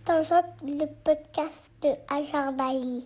T'entends le podcast de Hajar Bali.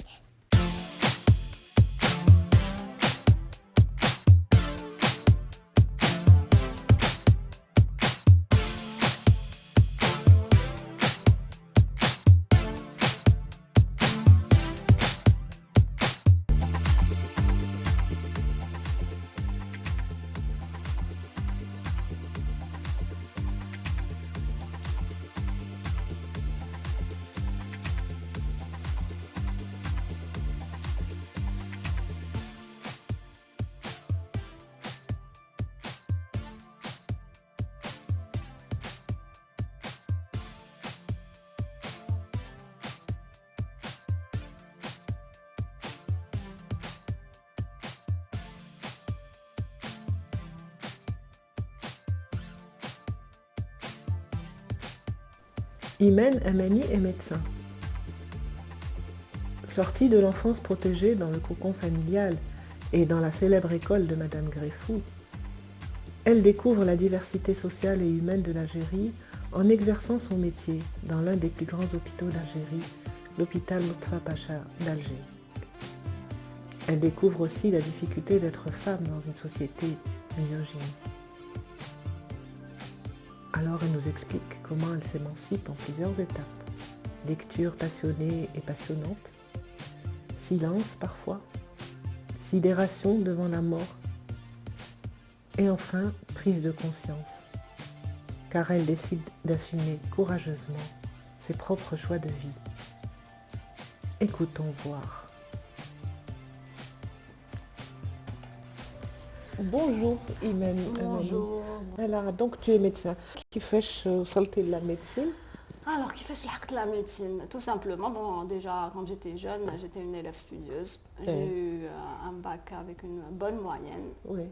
Imen Amani est médecin. Sortie de l'enfance protégée dans le cocon familial et dans la célèbre école de Madame Greffou, elle découvre la diversité sociale et humaine de l'Algérie en exerçant son métier dans l'un des plus grands hôpitaux d'Algérie, l'hôpital Moustapha Pacha d'Alger. Elle découvre aussi la difficulté d'être femme dans une société misogyne. Alors elle nous explique comment elle s'émancipe en plusieurs étapes. Lecture passionnée et passionnante, silence parfois, sidération devant la mort, et enfin prise de conscience, car elle décide d'assumer courageusement ses propres choix de vie. Écoutons voir. Bonjour Imen. Bonjour. Alors, donc tu es médecin. كيفاش وصلتي للميدecine? Alors, qui fait la médecine? Tout simplement, bon, déjà, quand j'étais jeune, j'étais une élève studieuse. J'ai eu un bac avec une bonne moyenne. Oui.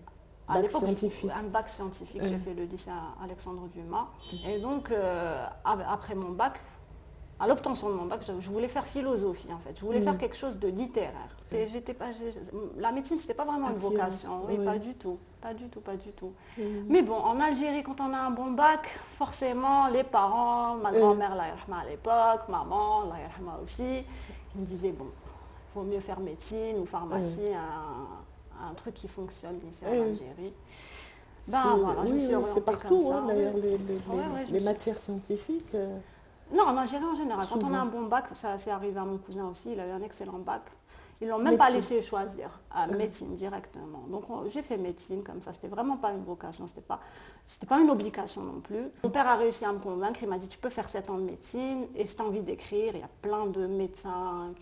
À Bac scientifique. Un bac scientifique. J'ai fait le lycée Alexandre Dumas. Et donc, après mon bac, à l'obtention de mon bac, je voulais faire philosophie, en fait. Je voulais faire quelque chose de littéraire. Et la médecine, c'était pas vraiment une vocation. Oui, pas du tout. Pas du tout, pas du tout. Mais bon, en Algérie, quand on a un bon bac, forcément, les parents, ma grand-mère, Allah yarhama à l'époque, maman, Allah yarhama aussi, ils me disaient, bon, il faut mieux faire médecine ou pharmacie, un truc qui fonctionne ici en Algérie. Ben voilà, je me suis orientée c'est partout, comme ça. d'ailleurs, les matières scientifiques. Non, en Algérie en général. Quand on a un bon bac, ça c'est arrivé à mon cousin aussi, il a eu un excellent bac. Ils ne l'ont même pas laissé choisir, à médecine directement. Donc j'ai fait médecine comme ça, c'était vraiment pas une vocation, c'était pas une obligation non plus. Mon père a réussi à me convaincre, il m'a dit tu peux faire 7 ans de médecine et si tu as envie d'écrire, il y a plein de médecins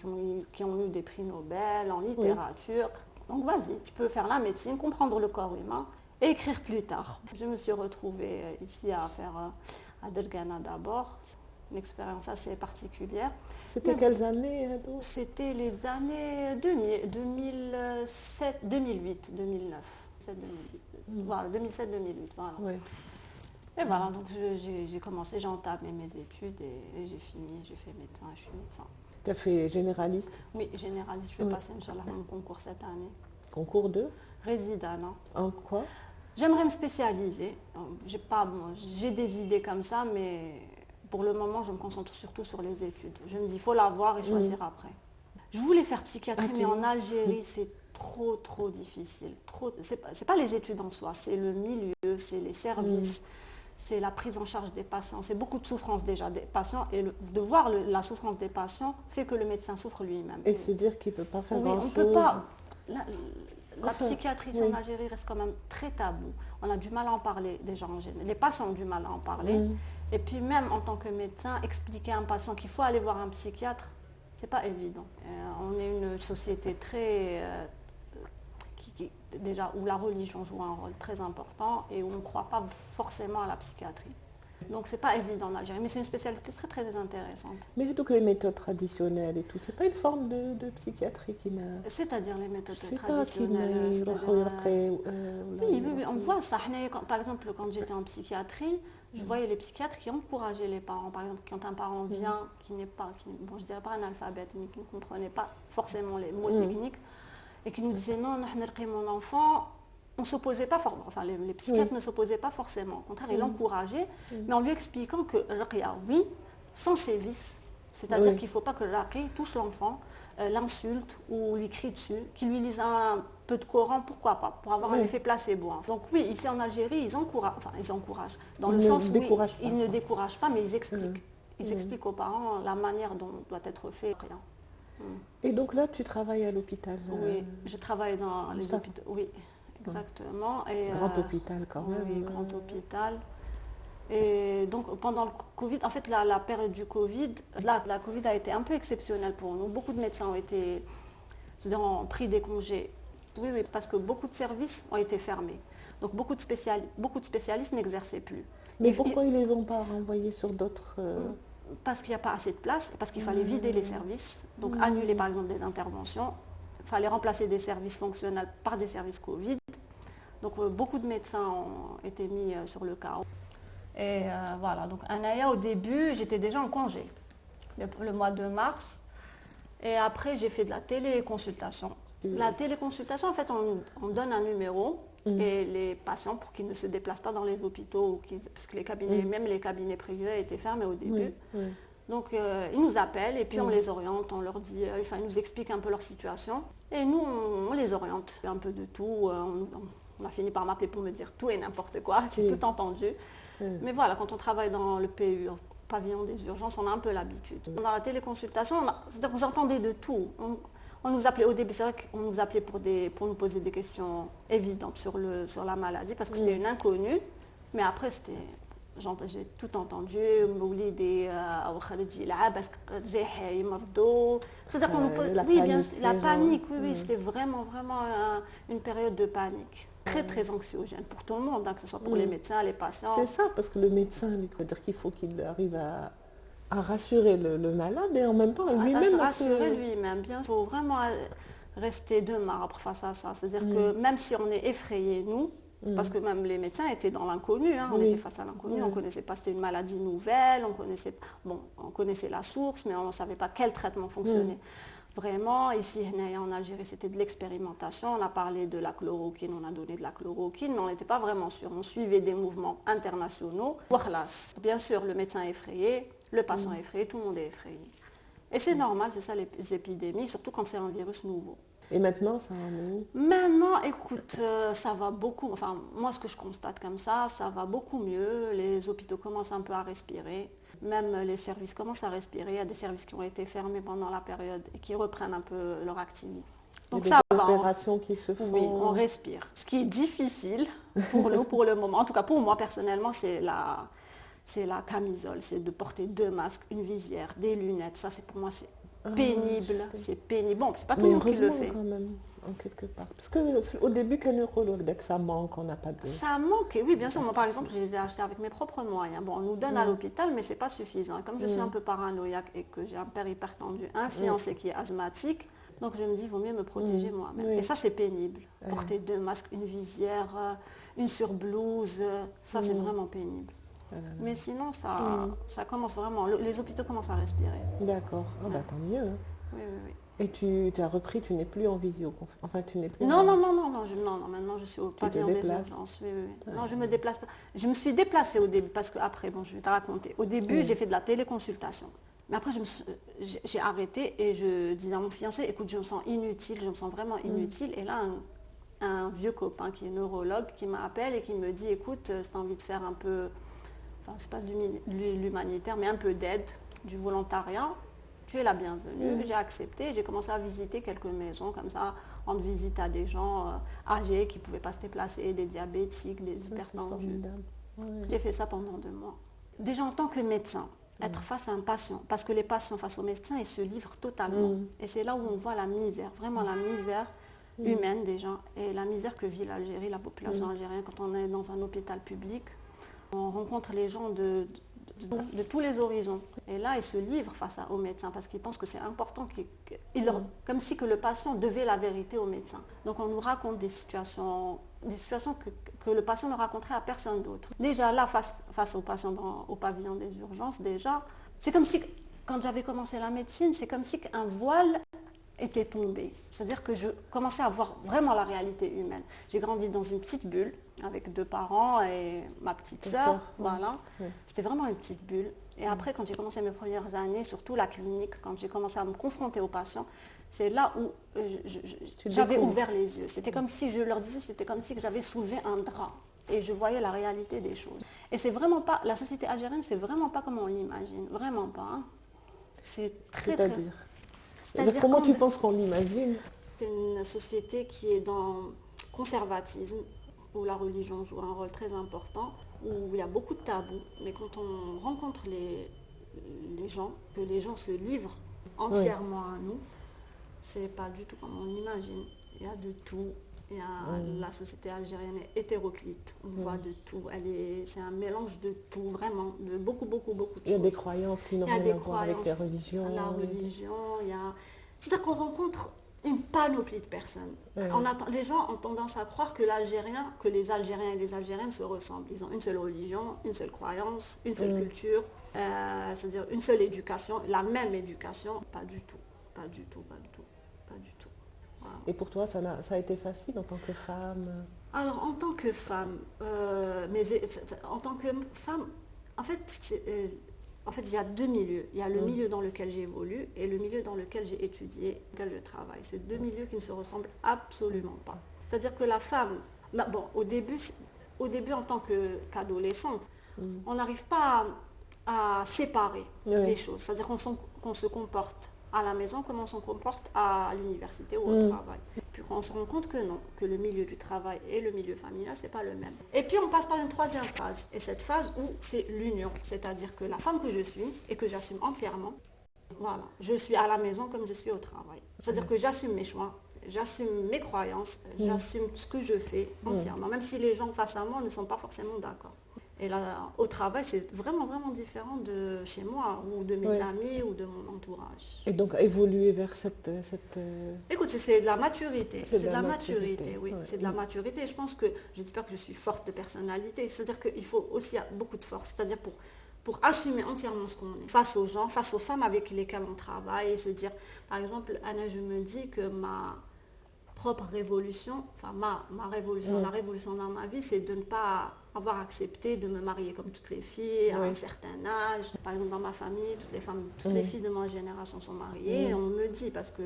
qui ont eu des prix Nobel en littérature. Donc vas-y, tu peux faire la médecine, comprendre le corps humain et écrire plus tard. Je me suis retrouvée ici à faire à Dergana d'abord. Une expérience assez particulière. C'était quelles années? C'était les années 2007, 2008, 2009. 2008. Voilà, 2007-2008. Voilà. Oui. Et voilà, donc j'ai commencé, j'ai entamé mes études et j'ai fini, j'ai fait médecin, je suis médecin. Tu as fait généraliste? Oui, généraliste, je vais passer, Inch'Allah, mon concours cette année. Concours de? Résident, non? En quoi? J'aimerais me spécialiser. J'ai des idées comme ça, mais... Pour le moment, je me concentre surtout sur les études. Je me dis, il faut l'avoir et choisir après. Je voulais faire psychiatrie, mais en Algérie, c'est trop difficile. C'est pas les études en soi, c'est le milieu, c'est les services, c'est la prise en charge des patients. C'est beaucoup de souffrance déjà des patients. Et de voir la souffrance des patients fait que le médecin souffre lui-même. Et de se dire qu'il ne peut pas faire grand-chose. On peut pas. La psychiatrie en Algérie reste quand même très tabou. On a du mal à en parler déjà en général. Les patients ont du mal à en parler. Et puis même en tant que médecin, expliquer à un patient qu'il faut aller voir un psychiatre, c'est pas évident. On est une société très déjà où la religion joue un rôle très important et où on ne croit pas forcément à la psychiatrie. Donc c'est pas évident en Algérie, mais c'est une spécialité très intéressante. Mais donc les méthodes traditionnelles et tout, c'est pas une forme de psychiatrie qui m'a... C'est-à-dire les méthodes traditionnelles. Oui, on voit ça. Par exemple, quand j'étais en psychiatrie, je voyais les psychiatres qui encourageaient les parents. Par exemple, quand un parent vient qui n'est pas, je dirais pas analphabète, mais qui ne comprenait pas forcément les mots techniques, et qui nous disait non, mon enfant, on s'opposait pas forcément, enfin les psychiatres ne s'opposaient pas forcément. Au contraire, ils l'encourageaient, mais en lui expliquant que oui, sans sévices, C'est-à-dire qu'il ne faut pas que le raqi touche l'enfant, l'insulte ou lui crie dessus, qu'il lui lise un peu de Coran, pourquoi pas, pour avoir un effet placebo. Donc oui, ici en Algérie, ils encouragent, dans le sens où ils ne découragent pas, mais ils expliquent. Ils expliquent aux parents la manière dont doit être fait. Et donc là, tu travailles à l'hôpital? Oui, je travaille dans les hôpitaux. Oui, exactement. Et, grand hôpital quand même. Oui, grand hôpital. Et donc pendant le Covid, en fait la période du Covid, la Covid a été un peu exceptionnelle pour nous. Beaucoup de médecins ont pris des congés. Oui, parce que beaucoup de services ont été fermés. Donc beaucoup de spécialistes n'exerçaient plus. Mais pourquoi ils ne les ont pas renvoyés sur d'autres Parce qu'il n'y a pas assez de place, parce qu'il fallait vider les services. Donc annuler par exemple des interventions. Il fallait remplacer des services fonctionnels par des services Covid. Donc beaucoup de médecins ont été mis sur le carreau. Et voilà, donc Anaya, au début, j'étais déjà en congé, le mois de mars. Et après, j'ai fait de la téléconsultation. La téléconsultation, en fait, on donne un numéro et les patients, pour qu'ils ne se déplacent pas dans les hôpitaux, parce que même les cabinets privés étaient fermés au début. Donc, ils nous appellent et puis on les oriente, on leur dit, ils nous expliquent un peu leur situation. Et nous, on les oriente un peu de tout. On a fini par m'appeler pour me dire tout et n'importe quoi, j'ai tout entendu. Mais voilà, quand on travaille dans le PU, pavillon des urgences, on a un peu l'habitude. Dans la téléconsultation, c'est-à-dire que j'entendais de tout. On nous appelait au début, c'est vrai qu'on nous appelait pour nous poser des questions évidentes sur la maladie, parce que c'était une inconnue. Mais après, j'ai tout entendu. C'est-à-dire qu'on nous pose... Oui, bien sûr, la panique, oui, c'était vraiment une période de panique. Très, très anxiogène pour tout le monde, que ce soit pour les médecins, les patients. C'est ça, parce que le médecin, il faut dire qu'il faut qu'il arrive à rassurer le malade et en même temps lui-même. Rassurer lui-même, bien sûr. Il faut vraiment rester de marbre face à ça. C'est-à-dire que même si on est effrayé, nous, parce que même les médecins étaient dans l'inconnu, on était face à l'inconnu, on ne connaissait pas, c'était une maladie nouvelle, on connaissait la source, mais on ne savait pas quel traitement fonctionnait. Vraiment, ici en Algérie, c'était de l'expérimentation. On a parlé de la chloroquine, on a donné de la chloroquine, mais on n'était pas vraiment sûr. On suivait des mouvements internationaux. Voilà. Bien sûr, le médecin est effrayé, le patient est effrayé, tout le monde est effrayé. Et c'est normal, c'est ça les épidémies, surtout quand c'est un virus nouveau. Et maintenant, ça en est où? Maintenant, écoute, ça va beaucoup. Enfin, moi, ce que je constate comme ça va beaucoup mieux. Les hôpitaux commencent un peu à respirer. Même les services commencent à respirer. Il y a des services qui ont été fermés pendant la période et qui reprennent un peu leur activité. Donc ça va. Des opérations qui se font. Oui, on respire. Ce qui est difficile pour nous, pour le moment, en tout cas pour moi personnellement, c'est la camisole. C'est de porter 2 masques, une visière, des lunettes. Ça, pour moi, c'est pénible. C'est pénible. Bon, c'est pas tout le monde qui le fait. Quand même, en quelque part. Parce qu'au début, qu'un neurologue, dès que ça manque, on n'a pas de... Ça manque, oui, bien sûr. Moi, par exemple, je les ai achetés avec mes propres moyens. Bon, on nous donne à l'hôpital, mais ce n'est pas suffisant. Comme je suis un peu paranoïaque et que j'ai un père hypertendu, un fiancé qui est asthmatique, donc je me dis, il vaut mieux me protéger moi-même. Et ça, c'est pénible. Porter 2 masques, une visière, une surblouse, ça, c'est vraiment pénible. Mais sinon, ça commence vraiment, les hôpitaux commencent à respirer. D'accord, tant mieux. Oui. Et tu as repris, tu n'es plus en visio, enfin tu n'es plus... Non, maintenant je suis au pavillon des urgences. Oui. Non, je me déplace pas. Je me suis déplacée au début, parce que après, je vais te raconter. Au début, j'ai fait de la téléconsultation. Mais après, j'ai arrêté et je disais à mon fiancé, écoute, je me sens inutile, je me sens vraiment inutile. Et là, un vieux copain qui est neurologue qui m'appelle et qui me dit, écoute, si tu as envie de faire un peu... c'est pas de l'humanitaire, mais un peu d'aide, du volontariat, tu es la bienvenue. J'ai accepté, j'ai commencé à visiter quelques maisons, comme ça, rendre visite à des gens âgés qui ne pouvaient pas se déplacer, des diabétiques, des hypertendus. J'ai fait ça pendant 2 mois. Déjà en tant que médecin, être face à un patient, parce que les patients face aux médecins, ils se livrent totalement. Et c'est là où on voit la misère, vraiment la misère humaine déjà, et la misère que vit l'Algérie, la population algérienne, quand on est dans un hôpital public. On rencontre les gens de tous les horizons. Et là, ils se livrent face aux médecins parce qu'ils pensent que c'est important, comme si que le patient devait la vérité au médecin. Donc on nous raconte des situations que le patient ne raconterait à personne d'autre. Déjà là, face aux patients au pavillon des urgences, déjà, c'est comme si, quand j'avais commencé la médecine, c'est comme si un voile était tombé. C'est-à-dire que je commençais à voir vraiment la réalité humaine. J'ai grandi dans une petite bulle avec 2 parents et ma petite sœur. Voilà. C'était vraiment une petite bulle. Et après, quand j'ai commencé mes premières années, surtout la clinique, quand j'ai commencé à me confronter aux patients, c'est là où j'avais ouvert les yeux. C'était comme si je leur disais, c'était comme si j'avais soulevé un drap et je voyais la réalité des choses. Et c'est vraiment pas, la société algérienne, c'est vraiment pas comme on l'imagine, vraiment pas. Hein. C'est très, C'est-à-dire C'est-à-dire comment tu penses qu'on l'imagine? C'est une société qui est dans le conservatisme, où la religion joue un rôle très important, où il y a beaucoup de tabous. Mais quand on rencontre les gens, que les gens se livrent entièrement à nous, c'est pas du tout comme on l'imagine. Il y a de tout. La société algérienne est hétéroclite. On voit de tout. C'est un mélange de tout, vraiment, de beaucoup de choses. Il y a des croyances qui n'ont rien à voir avec les religions. La religion, c'est-à-dire qu'on rencontre une panoplie de personnes. Les gens ont tendance à croire que les Algériens et les Algériennes se ressemblent. Ils ont une seule religion, une seule croyance, une seule culture, c'est-à-dire une seule éducation, la même éducation. Pas du tout. Wow. Et pour toi, ça a été facile en tant que femme? Alors, en tant que femme, en fait, il y a deux milieux. Il y a le milieu dans lequel j'évolue et le milieu dans lequel j'ai étudié, dans lequel je travaille. C'est deux milieux qui ne se ressemblent absolument pas. C'est-à-dire que la femme, au début en tant qu'adolescente, on n'arrive pas à séparer les choses. C'est-à-dire qu'on se comporte à la maison comme on se comporte à l'université ou au travail. Puis on se rend compte que non, que le milieu du travail et le milieu familial, c'est pas le même. Et puis on passe par une troisième phase, et cette phase où c'est l'union, c'est-à-dire que la femme que je suis et que j'assume entièrement, voilà, je suis à la maison comme je suis au travail. C'est-à-dire que j'assume mes choix, j'assume mes croyances, j'assume ce que je fais entièrement, même si les gens face à moi ne sont pas forcément d'accord. Et là, au travail, c'est vraiment, vraiment différent de chez moi, ou de mes amis, ou de mon entourage. Et donc, évoluer vers cette... Écoute, c'est de la maturité. C'est de la maturité, oui. Ouais. C'est de la maturité. Et je pense que, j'espère que je suis forte de personnalité. C'est-à-dire qu'il faut aussi beaucoup de force. C'est-à-dire pour assumer entièrement ce qu'on est. Face aux gens, face aux femmes avec lesquelles on travaille, et se dire, par exemple, Anna, je me dis que ma propre révolution, enfin ma révolution, la révolution dans ma vie, c'est de ne pas avoir accepté de me marier comme toutes les filles à un certain âge. Par exemple, dans ma famille, toutes les filles de ma génération sont mariées. On me dit, parce que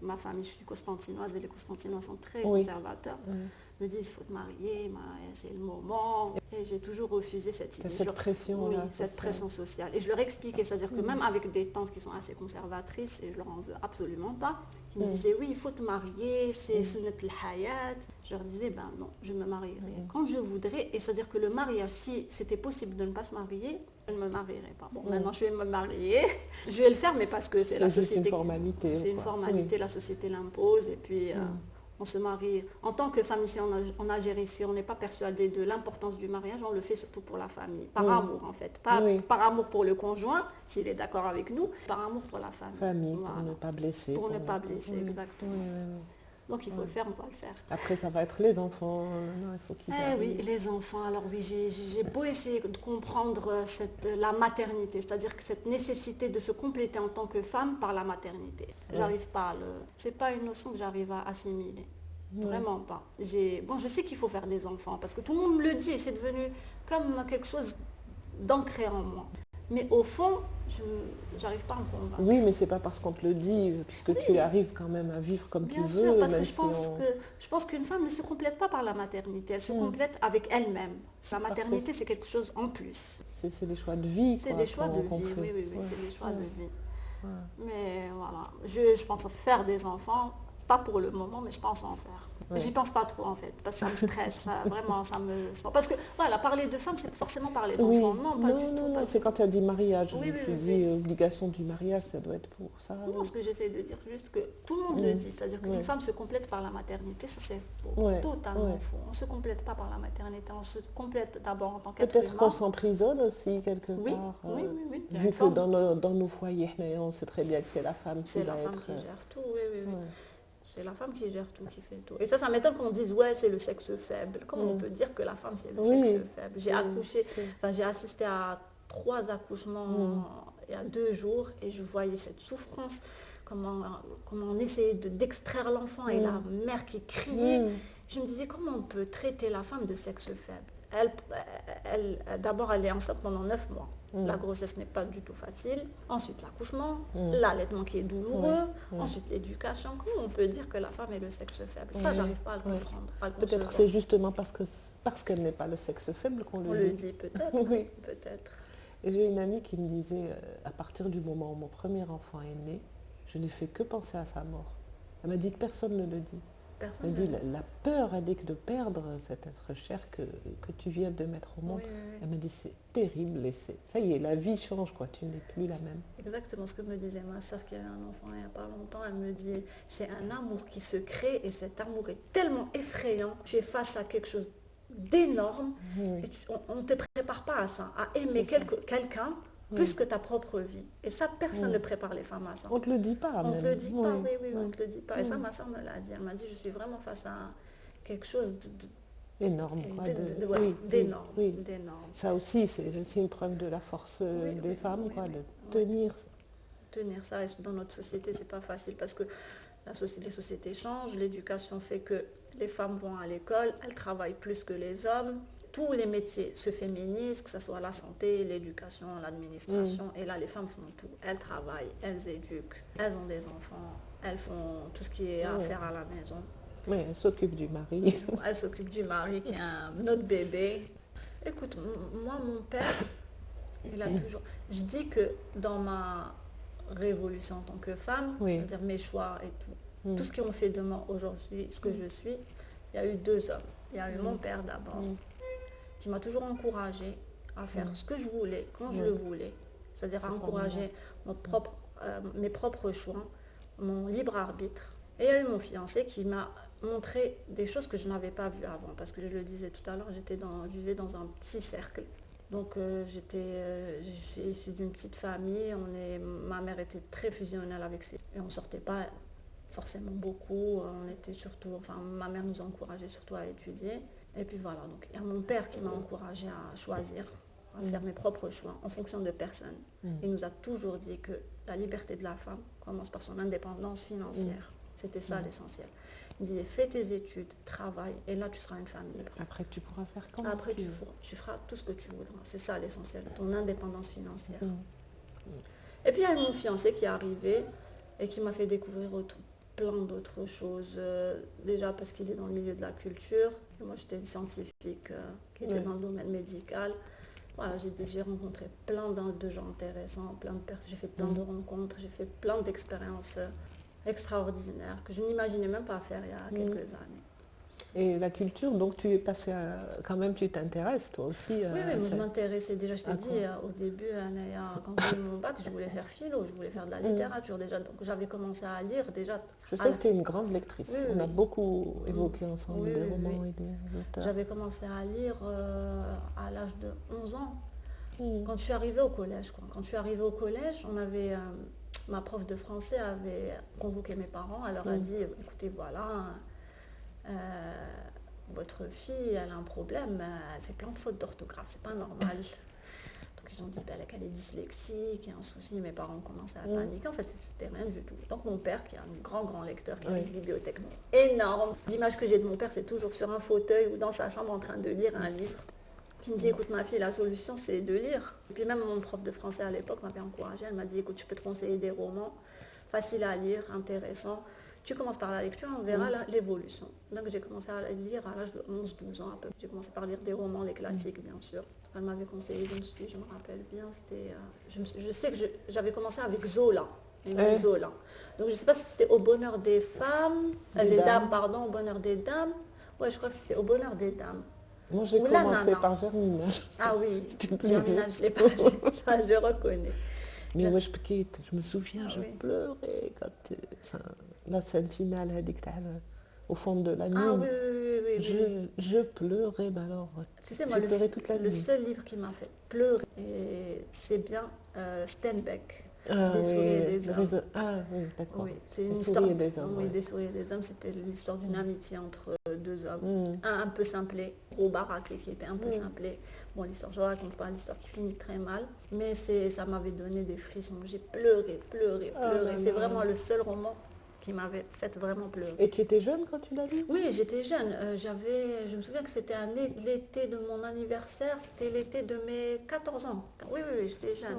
ma famille, je suis constantinoise et les constantinois sont très conservateurs, me disent il faut te marier, c'est le moment. Et j'ai toujours refusé cette idée. Cette pression. Oui, cette pression sociale. Et je leur expliquais, c'est-à-dire que même avec des tantes qui sont assez conservatrices, et je leur en veux absolument pas, qui me disaient oui, il faut te marier, c'est sunnat al-hayat. Je leur disais ben non, je me marierai quand je voudrais. Et c'est-à-dire que le mariage, si c'était possible de ne pas se marier, je ne me marierai pas. Bon, maintenant je vais me marier, je vais le faire, mais parce que c'est la société. C'est une formalité. C'est une formalité, la société l'impose, et puis on se marie. En tant que femme ici en Algérie, si on n'est pas persuadé de l'importance du mariage, on le fait surtout pour la famille, par amour en fait. Pas par amour pour le conjoint, s'il est d'accord avec nous, par amour pour la famille. Voilà. Pour ne pas blesser. Pour ne pas blesser, exactement. Donc il faut le faire, on doit le faire. Après, ça va être les enfants. Il faut qu'ils oui, les enfants. Alors oui, j'ai beau essayer de comprendre la maternité, c'est-à-dire que cette nécessité de se compléter en tant que femme par la maternité. J'arrive pas c'est pas une notion que j'arrive à assimiler. Vraiment pas. Je sais qu'il faut faire des enfants, parce que tout le monde me le dit, c'est devenu comme quelque chose d'ancré en moi. Mais au fond, je n'arrive pas à me convaincre. Oui, mais c'est pas parce qu'on te le dit, puisque tu arrives quand même à vivre comme tu veux. Bien sûr, parce que je pense qu'une femme ne se complète pas par la maternité, elle se complète avec elle-même. La maternité, c'est quelque chose en plus. C'est des choix de vie. C'est des choix de vie, oui, c'est des choix de vie. Mais voilà, je pense faire des enfants, pas pour le moment, mais je pense en faire. J'y pense pas trop en fait, parce que ça me stresse, vraiment, ça me... Parce que voilà, parler de femme, c'est forcément parler d'enfant. Non, pas du tout. C'est quand tu as dit mariage, tu dis obligation du mariage, ça doit être pour ça. Non, ce que j'essaie de dire, juste que tout le monde le dit, c'est-à-dire qu'une femme se complète par la maternité, ça c'est totalement faux. On ne se complète pas par la maternité, on se complète d'abord en tant qu'être humain. Peut-être qu'on s'emprisonne aussi quelque part. Oui. Vu que dans nos foyers, on sait très bien que c'est la femme qui va être... C'est la femme qui gère tout, oui. C'est la femme qui gère tout, qui fait tout. Et ça m'étonne qu'on dise, ouais, c'est le sexe faible. Comment on peut dire que la femme, c'est le sexe faible? J'ai accouché, j'ai assisté à 3 accouchements il y a 2 jours, et je voyais cette souffrance, comment on essayait d'extraire l'enfant, et la mère qui criait. Je me disais, comment on peut traiter la femme de sexe faible? D'abord, elle est enceinte pendant 9 mois. La grossesse n'est pas du tout facile. Ensuite, l'accouchement, l'allaitement qui est douloureux. Ensuite, l'éducation. Comment on peut dire que la femme est le sexe faible? Ça, j'arrive pas à le comprendre. Peut-être c'est justement parce qu'elle n'est pas le sexe faible qu'on le dit. On le dit peut-être. Oui. Peut-être. Et j'ai une amie qui me disait, à partir du moment où mon premier enfant est né, je n'ai fait que penser à sa mort. Elle m'a dit que personne ne le dit. Elle dit la peur indique de perdre cet être cher que tu viens de mettre au monde. Elle m'a dit c'est terrible et ça y est, la vie change quoi, tu n'es plus la même. Exactement ce que me disait ma soeur qui avait un enfant il n'y a pas longtemps. Elle me dit c'est un amour qui se crée et cet amour est tellement effrayant. Tu es face à quelque chose d'énorme et on ne te prépare pas à ça, à aimer quelqu'un plus que ta propre vie. Et ça, personne ne prépare les femmes à ça. On ne te le dit pas. On ne te le dit pas, on ne te le dit pas. Et ça, ma soeur me l'a dit. Elle m'a dit, je suis vraiment face à quelque chose d'énorme. D'énorme. Ça aussi, c'est une preuve de la force des femmes, de tenir. Tenir ça. Et dans notre société, c'est pas facile parce que les sociétés changent. L'éducation fait que les femmes vont à l'école, elles travaillent plus que les hommes. Tous les métiers se féminisent, que ce soit la santé, l'éducation, l'administration. Et là, les femmes font tout. Elles travaillent, elles éduquent, elles ont des enfants, elles font tout ce qui est à faire à la maison. Oui, elles s'occupent du mari. Elles s'occupent du mari qui a un autre bébé. Écoute, moi, mon père, il a toujours... Je dis que dans ma révolution en tant que femme, c'est-à-dire mes choix et tout, tout ce qui ont fait de moi aujourd'hui ce que je suis, il y a eu deux hommes. Il y a eu mon père d'abord, qui m'a toujours encouragée à faire ce que je voulais, quand je le voulais. C'est-à-dire à encourager mes propres choix, mon libre arbitre. Et il y a eu mon fiancé qui m'a montré des choses que je n'avais pas vues avant. Parce que je le disais tout à l'heure, je vivais dans un petit cercle. Donc je suis issue d'une petite famille. Ma mère était très fusionnelle avec ses... Et on ne sortait pas forcément beaucoup. On était surtout... Enfin, ma mère nous encourageait surtout à étudier. Et puis voilà, donc il y a mon père qui m'a encouragée à choisir, à faire mes propres choix en fonction de personne. Il nous a toujours dit que la liberté de la femme commence par son indépendance financière. C'était ça l'essentiel. Il disait fais tes études, travaille, et là tu seras une femme libre. Après tu pourras faire comme Après tu feras tout ce que tu voudras. C'est ça l'essentiel, ton indépendance financière. Et puis il y a mon fiancé qui est arrivé et qui m'a fait découvrir plein d'autres choses, déjà parce qu'il est dans le milieu de la culture. Et moi j'étais une scientifique qui était dans le domaine médical. Voilà, j'ai rencontré plein de gens intéressants, plein de personnes, j'ai fait plein de rencontres, j'ai fait plein d'expériences extraordinaires que je n'imaginais même pas faire il y a quelques années. Et la culture, donc tu es passé quand même, tu t'intéresses toi aussi. Oui, moi je m'intéressais déjà, je t'ai dit au début, quand j'ai eu mon bac, je voulais faire philo, je voulais faire de la littérature déjà, donc j'avais commencé à lire déjà. Je sais que tu es une grande lectrice, on a beaucoup évoqué ensemble des romans et des auteurs. J'avais commencé à lire à l'âge de 11 ans, quand je suis arrivée au collège. Quand je suis arrivée au collège, ma prof de français avait convoqué mes parents, elle leur a dit, écoutez voilà... votre fille, elle a un problème, elle fait plein de fautes d'orthographe, c'est pas normal. Donc ils ont dit qu'elle est dyslexique, il y a un souci, mes parents ont commencé à paniquer. En fait, c'était rien du tout. Donc mon père, qui est un grand lecteur, qui a une bibliothèque énorme, l'image que j'ai de mon père, c'est toujours sur un fauteuil ou dans sa chambre en train de lire un livre, qui me dit, écoute ma fille, la solution c'est de lire. Et puis même mon prof de français à l'époque m'avait encouragée, elle m'a dit, écoute, je peux te conseiller des romans faciles à lire, intéressants. Tu commences par la lecture, on verra l'évolution. Donc j'ai commencé à lire à l'âge de 11-12 ans à peu près. J'ai commencé par lire des romans, des classiques bien sûr. Elle m'avait conseillé, si je me rappelle bien, c'était... je sais que j'avais commencé avec Zola. Zola. Donc je ne sais pas si c'était Au bonheur des femmes, des dames, pardon, Au bonheur des dames. Ouais, je crois que c'était Au bonheur des dames. Moi j'ai commencé par Germinal. Ah oui, Germinal, je l'ai pas lu, je reconnais. Mais moi je me souviens, je pleurais quand... la scène finale, au fond de la nuit. Ah oui. Je pleurais, mais alors, tu sais, moi, le seul livre qui m'a fait pleurer, et c'est bien Steinbeck, Des souris et des hommes. Ah oui, d'accord. Oui, c'est une histoire des hommes. Oui, Des souris et des hommes, c'était l'histoire d'une amitié entre deux hommes. Un peu simplé, gros baraqué qui était un peu simplé. Bon, l'histoire, je ne raconte pas l'histoire qui finit très mal, mais ça m'avait donné des frissons. J'ai pleuré. C'est vraiment le seul roman qui m'avait fait vraiment pleurer. Et tu étais jeune quand tu l'as lu? Oui, j'étais jeune. Je me souviens que c'était l'été de mon anniversaire, c'était l'été de mes 14 ans. Oui, j'étais jeune.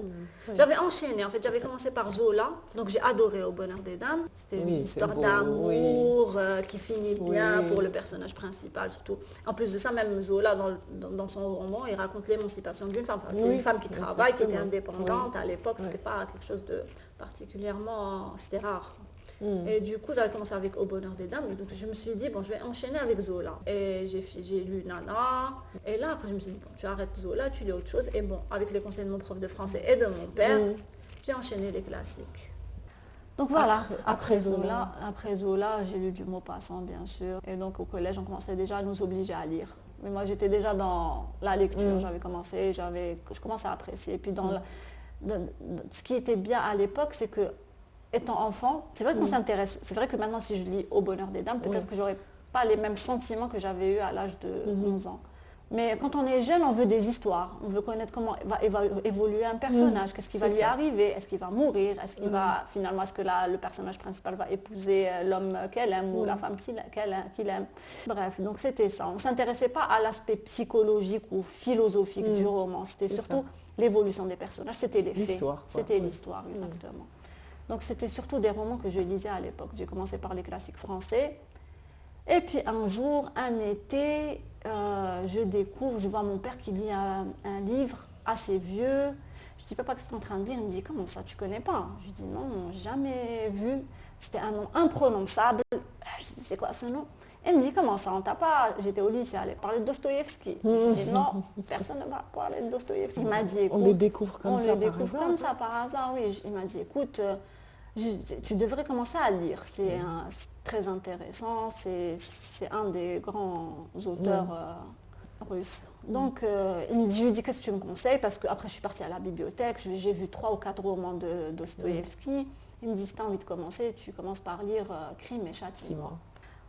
Ouais. J'avais enchaîné, en fait, j'avais commencé par Zola, donc j'ai adoré Au bonheur des dames. C'était une histoire d'amour qui finit bien pour le personnage principal, surtout. En plus de ça, même Zola, dans son roman, il raconte l'émancipation d'une femme. Enfin, c'est une femme qui travaille, qui était indépendante. À l'époque, c'était pas quelque chose de particulièrement... C'était rare. Et du coup, j'avais commencé avec Au bonheur des dames. Donc je me suis dit, bon, je vais enchaîner avec Zola. Et j'ai lu Nana. Et là, après, je me suis dit, bon, tu arrêtes Zola, tu lis autre chose. Et bon, avec les conseils de mon prof de français et de mon père, j'ai enchaîné les classiques. Donc voilà, après Zola, j'ai lu du Maupassant, bien sûr. Et donc au collège, on commençait déjà à nous obliger à lire. Mais moi, j'étais déjà dans la lecture. J'avais commencé, je commençais à apprécier. Et puis ce qui était bien à l'époque, c'est que étant enfant, c'est vrai qu'on s'intéresse. C'est vrai que maintenant, si je lis Au bonheur des dames, peut-être que j'aurais pas les mêmes sentiments que j'avais eu à l'âge de 11 ans. Mais quand on est jeune, on veut des histoires. On veut connaître comment va évoluer un personnage. Qu'est-ce qui va lui arriver? Est-ce qu'il va mourir? Est-ce qu'il va finalement, est-ce que le personnage principal va épouser l'homme qu'elle aime ou la femme qu'il aime? Bref, donc c'était ça. On ne s'intéressait pas à l'aspect psychologique ou philosophique du roman. C'était surtout l'évolution des personnages. C'était les faits. C'était l'histoire, exactement. Donc c'était surtout des romans que je lisais à l'époque. J'ai commencé par les classiques français. Et puis un jour, un été, je vois mon père qui lit un livre assez vieux. Je dis, papa, qu'est-ce que tu es en train de lire? Il me dit, comment ça, tu connais pas? Je dis, non, jamais vu. C'était un nom imprononçable. Je dis, c'est quoi ce nom? Et il me dit, comment ça, on t'a pas... J'étais au lycée, elle parlait de Dostoïevski. Je dis, non, personne ne va parler de Dostoïevski. Il m'a dit, écoute, on les découvre comme ça par hasard, oui. Il m'a dit, écoute, tu devrais commencer à lire. C'est très intéressant. C'est un des grands auteurs russes. Donc, je lui dis, qu'est-ce que tu me conseilles? Parce qu'après, je suis partie à la bibliothèque. J'ai vu 3 ou 4 romans de Dostoïevski. Il me dit, si tu as envie de commencer, tu commences par lire Crime et Châtiment.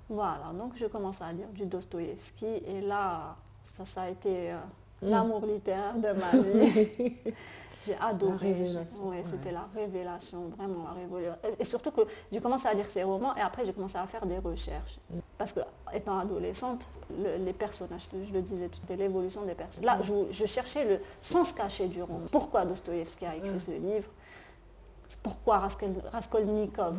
Voilà, donc je commence à lire du Dostoïevski. Et là, ça a été l'amour littéraire de ma vie. J'ai adoré. C'était la révélation, vraiment la révélation. Et surtout que j'ai commencé à lire ces romans et après j'ai commencé à faire des recherches. Parce que étant adolescente, les personnages, je le disais, c'était l'évolution des personnages. Là, je cherchais le sens caché du roman. Pourquoi Dostoïevski a écrit ce livre? Pourquoi Raskolnikov,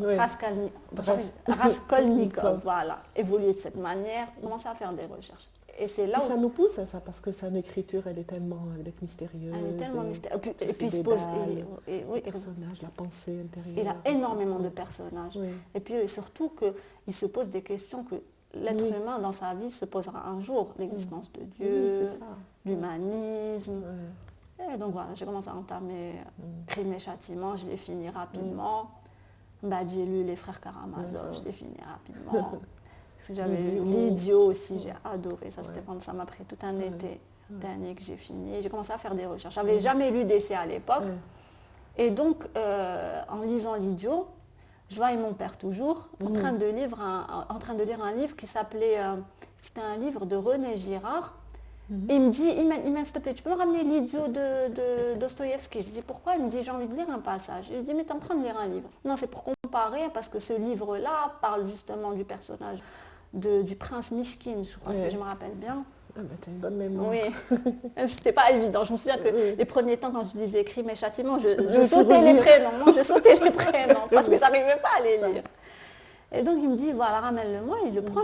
voilà, évoluer de cette manière, commencer à faire des recherches. Et c'est là où ça nous pousse à ça, parce que son écriture, elle est tellement mystérieuse. Elle est tellement mystérieuse. Et puis il se pose... les personnages, la pensée intérieure. Il a énormément de personnages. Oui. Et puis surtout qu'il se pose des questions que l'être humain dans sa vie se posera un jour. L'existence de Dieu, l'humanisme. Et donc voilà, j'ai commencé à entamer Crime et Châtiment, je l'ai fini rapidement. J'ai lu Les Frères Karamazov, je l'ai fini rapidement. J'avais lu L'Idiot aussi, j'ai adoré. Ça m'a pris tout un été dernier que j'ai fini. J'ai commencé à faire des recherches. J'avais jamais lu d'essai à l'époque. Et donc, en lisant L'Idiot, je voyais mon père toujours en train de lire un livre qui s'appelait... c'était un livre de René Girard. Et il me dit, Imen, s'il te plaît, tu peux me ramener L'Idiot de Dostoïevski? Je lui dis, pourquoi? Il me dit, j'ai envie de lire un passage. Je lui dis, mais tu es en train de lire un livre. Non, c'est pour comparer, parce que ce livre-là parle justement du personnage du prince Mishkin, je crois, si je me rappelle bien. Ah bah t'as une bonne mémoire. Oui, c'était pas évident. Je me souviens que les premiers temps, quand je lisais Crime et Châtiment, je sautais les prénoms. Non, je sautais les prénoms, parce que j'arrivais pas à les lire. Et donc il me dit, voilà, ramène-le-moi, il le prend.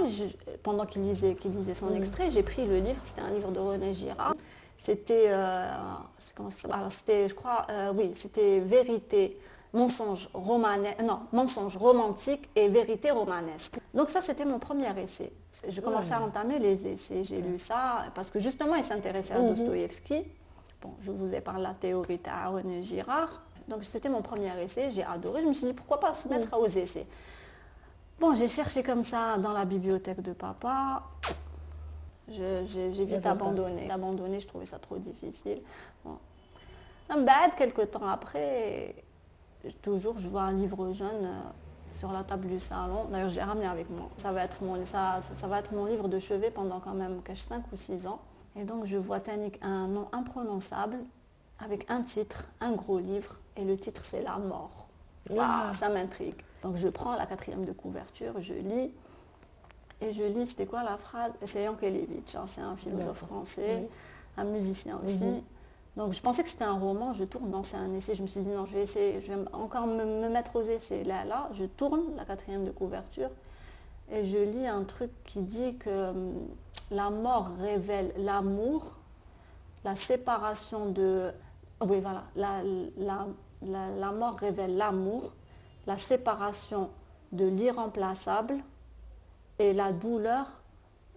Pendant qu'il lisait son extrait, j'ai pris le livre, c'était un livre de René Girard. C'était, je crois, c'était Vérité, mensonge romantique et vérité romanesque. Donc ça, c'était mon premier essai. Je commençais à entamer les essais. J'ai lu ça parce que justement, il s'intéressait à Dostoïevski. Bon, je vous ai parlé de la théorie à René Girard. Donc c'était mon premier essai, j'ai adoré. Je me suis dit, pourquoi pas se mettre aux essais. Bon, j'ai cherché comme ça dans la bibliothèque de papa. J'ai vite abandonné. Je trouvais ça trop difficile. Bon. Quelques temps après, je vois un livre jaune sur la table du salon. D'ailleurs, je l'ai ramené avec moi. Ça va être mon livre de chevet pendant quand même 5 ou 6 ans. Et donc, je vois un nom imprononçable avec un titre, un gros livre. Et le titre, c'est La mort. Waouh, ça m'intrigue. Donc je prends la 4e de couverture, je lis. Et je lis, c'était quoi la phrase? C'est Yankelevitch, hein, c'est un philosophe français, un musicien aussi. Donc je pensais que c'était un roman, je tourne, non, c'est un essai. Je me suis dit, non, je vais essayer, je vais encore me mettre aux essais. Là, je tourne la 4e de couverture et je lis un truc qui dit que la mort révèle l'amour, la séparation de... Oui, voilà, la mort révèle l'amour, la séparation de l'irremplaçable et la douleur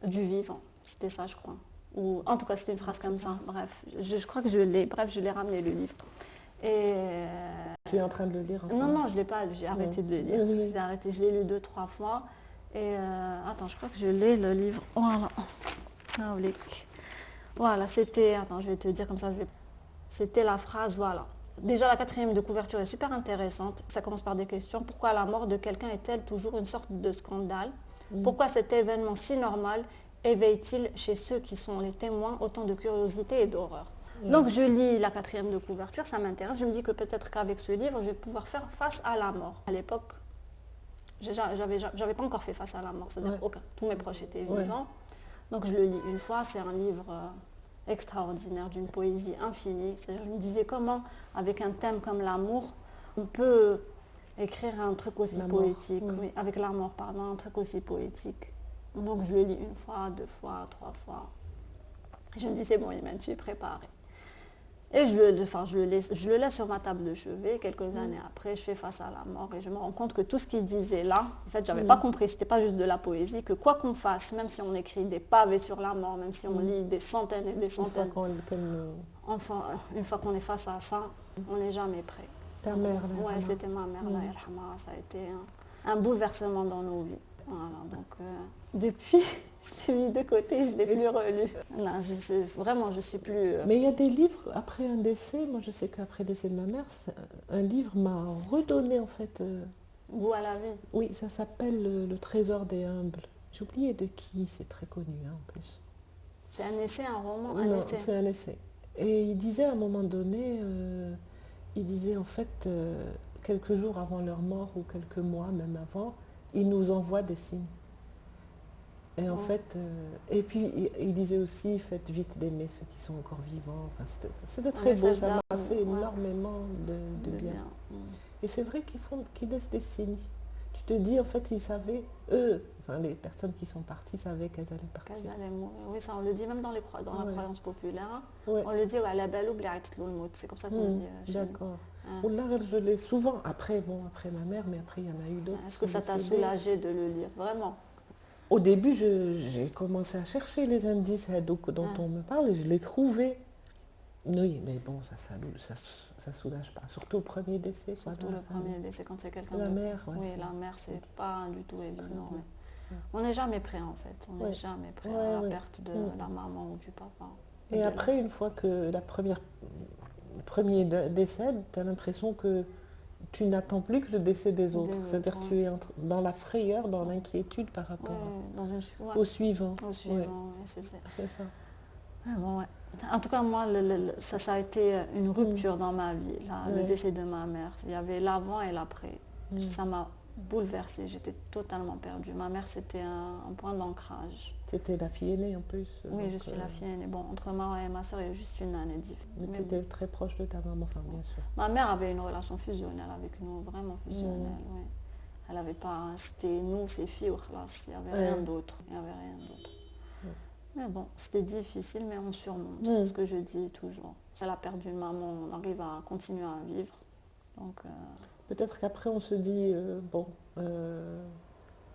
du vivant. C'était ça, je crois. Ou, en tout cas, c'était une phrase comme ça. Bref, je crois que je l'ai. Bref, je l'ai ramené, le livre. Et... Tu es en train de le lire en ce Non, moment? non, je ne l'ai pas. J'ai arrêté de le lire. Oui. J'ai arrêté. Je l'ai lu 2-3 fois. Et attends, je crois que je l'ai, le livre. Voilà. Voilà, c'était... Attends, je vais te dire comme ça. C'était la phrase, voilà. Déjà, la 4e de couverture est super intéressante. Ça commence par des questions. Pourquoi la mort de quelqu'un est-elle toujours une sorte de scandale? Pourquoi cet événement si normal éveille-t-il chez ceux qui sont les témoins autant de curiosité et d'horreur? Donc je lis la 4e de couverture, ça m'intéresse. Je me dis que peut-être qu'avec ce livre, je vais pouvoir faire face à la mort. À l'époque, j'avais pas encore fait face à la mort, c'est-à-dire tous mes proches étaient vivants. Donc je le lis une fois, c'est un livre extraordinaire, d'une poésie infinie. C'est-à-dire, je me disais comment, avec un thème comme l'amour, on peut écrire un truc aussi poétique, avec la mort, pardon, un truc aussi poétique. Donc je le lis une fois, 2 fois, 3 fois. Je me dis, c'est bon, Imen, tu es préparé. Et je le laisse sur ma table de chevet. Quelques années après, je fais face à la mort et je me rends compte que tout ce qu'il disait là, en fait, j'avais pas compris, c'était pas juste de la poésie, que quoi qu'on fasse, même si on écrit des pavés sur la mort, même si on lit des centaines et des centaines, enfin, une fois qu'on est face à ça, on n'est jamais prêt. Ta mère, là, ouais, c'était ma mère, là, ça a été un bouleversement dans nos vies. Voilà, donc depuis, je l'ai mis de côté, je ne l'ai plus relu. Là, vraiment, je ne suis plus... Mais il y a des livres, après un décès, moi je sais qu'après le décès de ma mère, un livre m'a redonné en fait... goût à la vie. Oui, ça s'appelle Le Trésor des humbles. J'ai oublié de qui, c'est très connu en plus. C'est un essai, un roman, non, c'est un essai. Et il disait à un moment donné, il disait en fait, quelques jours avant leur mort ou quelques mois même avant, il nous envoie des signes. Et en fait, et puis il disait aussi, faites vite d'aimer ceux qui sont encore vivants. Enfin, c'était très beau, ça m'a fait énormément de bien. Et c'est vrai qu'ils laissent des signes. Tu te dis, en fait, ils savaient, eux, enfin les personnes qui sont parties savaient qu'elles allaient partir. Qu'elles allaient mourir. Oui, ça on le dit même dans la croyance populaire. On le dit, c'est comme ça qu'on dit. D'accord. Je l'ai souvent, après ma mère, mais après il y en a eu d'autres. Est-ce que ça t'a soulagé de le lire, vraiment? Au début, j'ai commencé à chercher les indices dont on me parle et je les trouvais. Oui, mais bon, ça soulage pas. Surtout le premier décès. Surtout le premier décès, quand c'est quelqu'un la mère, oui, la mère, c'est pas du tout évident. On n'est jamais prêt, en fait. On n'est jamais prêt à la perte de la maman ou du papa. Et après, une fois que le premier décède, tu as l'impression que tu n'attends plus que le décès des autres. C'est-à-dire que tu es dans la frayeur, dans l'inquiétude par rapport au suivant. Au suivant, c'est ça. Bon, en tout cas, moi, ça a été une rupture dans ma vie, le décès de ma mère. Il y avait l'avant et l'après. Ça m'a bouleversée, j'étais totalement perdue. Ma mère, c'était un point d'ancrage. C'était la fille aînée en plus. Oui, je suis la fille aînée. Bon, entre moi et ma soeur, il y a juste une année différente. Mais tu étais très proche de ta maman, enfin bien sûr. Ma mère avait une relation fusionnelle avec nous, vraiment fusionnelle, oui. Elle n'avait pas... C'était nous, ses filles, au classe. Il n'y avait rien d'autre. Mais bon, c'était difficile, mais on surmonte. C'est ce que je dis toujours. Elle a perdu une maman, on arrive à continuer à vivre. Donc... Peut-être qu'après, on se dit, il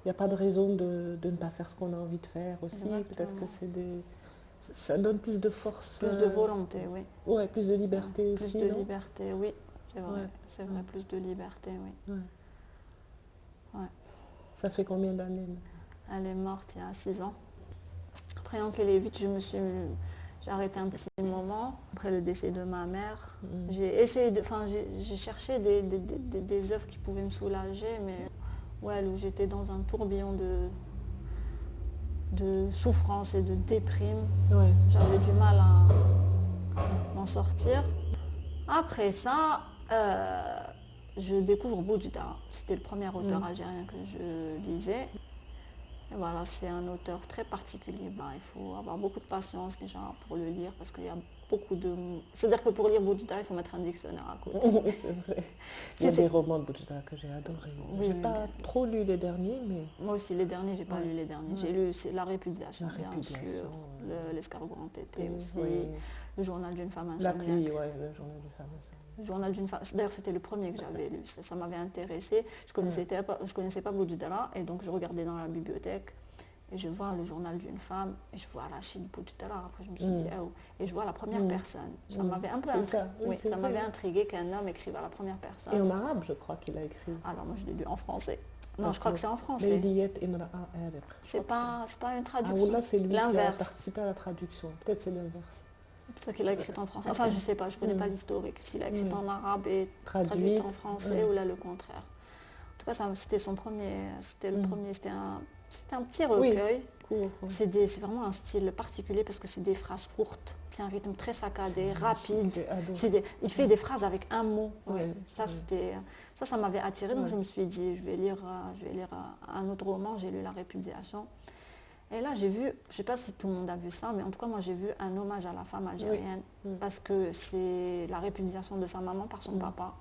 n'y a pas de raison de ne pas faire ce qu'on a envie de faire aussi. Exactement. Peut-être que ça donne plus de force. Plus de volonté, oui. Ouais, plus de liberté aussi. Plus de liberté, oui. C'est vrai, c'est vrai, plus de liberté, oui. Ouais. Ça fait combien d'années? Elle est morte il y a 6 ans. Après Yankelevitch, j'ai arrêté un petit moment après le décès de ma mère. J'ai essayé j'ai cherché des œuvres qui pouvaient me soulager, mais où j'étais dans un tourbillon de souffrance et de déprime. J'avais du mal à m'en sortir. Après ça, je découvre Boujda. C'était le premier auteur algérien que je lisais. Et voilà, c'est un auteur très particulier. Il faut avoir beaucoup de patience déjà pour le lire parce qu'il y a beaucoup de... C'est-à-dire que pour lire Boujda, il faut mettre un dictionnaire à côté. C'est vrai. Il y a des romans de Boujda que j'ai adorés. Oui, j'ai pas trop lu les derniers, mais... Moi aussi, les derniers, j'ai pas lu les derniers. J'ai lu La Répudiation, bien sûr, L'escargot entêté aussi, Le journal d'une femme insomniaque. La pluie, Le journal d'une femme insomniaque. Le journal d'une femme. D'ailleurs, c'était le premier que j'avais lu. Ça m'avait intéressé. Je connaissais pas Boujda et donc je regardais dans la bibliothèque et je vois le journal d'une femme et je vois Rachid Boujda. Après, je me suis dit, oh, et je vois la première personne. Ça m'avait un peu ça m'avait intrigué qu'un homme écrive à la première personne. Et en arabe, je crois qu'il a écrit. Alors, moi, je l'ai lu en français. Non, je crois que c'est en français. C'est pas une traduction. Ah, là, c'est lui qui a participé à la traduction. Peut-être c'est l'inverse. Peut-être qu'il a écrit en français. Enfin, je ne sais pas, je ne connais pas l'historique. S'il a écrit en arabe et traduit en français ou là le contraire. En tout cas, c'était son premier. C'était le premier. C'était un petit recueil. C'est vraiment un style particulier parce que c'est des phrases courtes. C'est un rythme très saccadé, rapide. Il fait des phrases avec un mot. Ça m'avait attiré. Donc je me suis dit, je vais lire un autre roman. J'ai lu La Répudiation. Et là, j'ai vu, je ne sais pas si tout le monde a vu ça, mais en tout cas, moi, j'ai vu un hommage à la femme algérienne parce que c'est la répudiation de sa maman par son papa.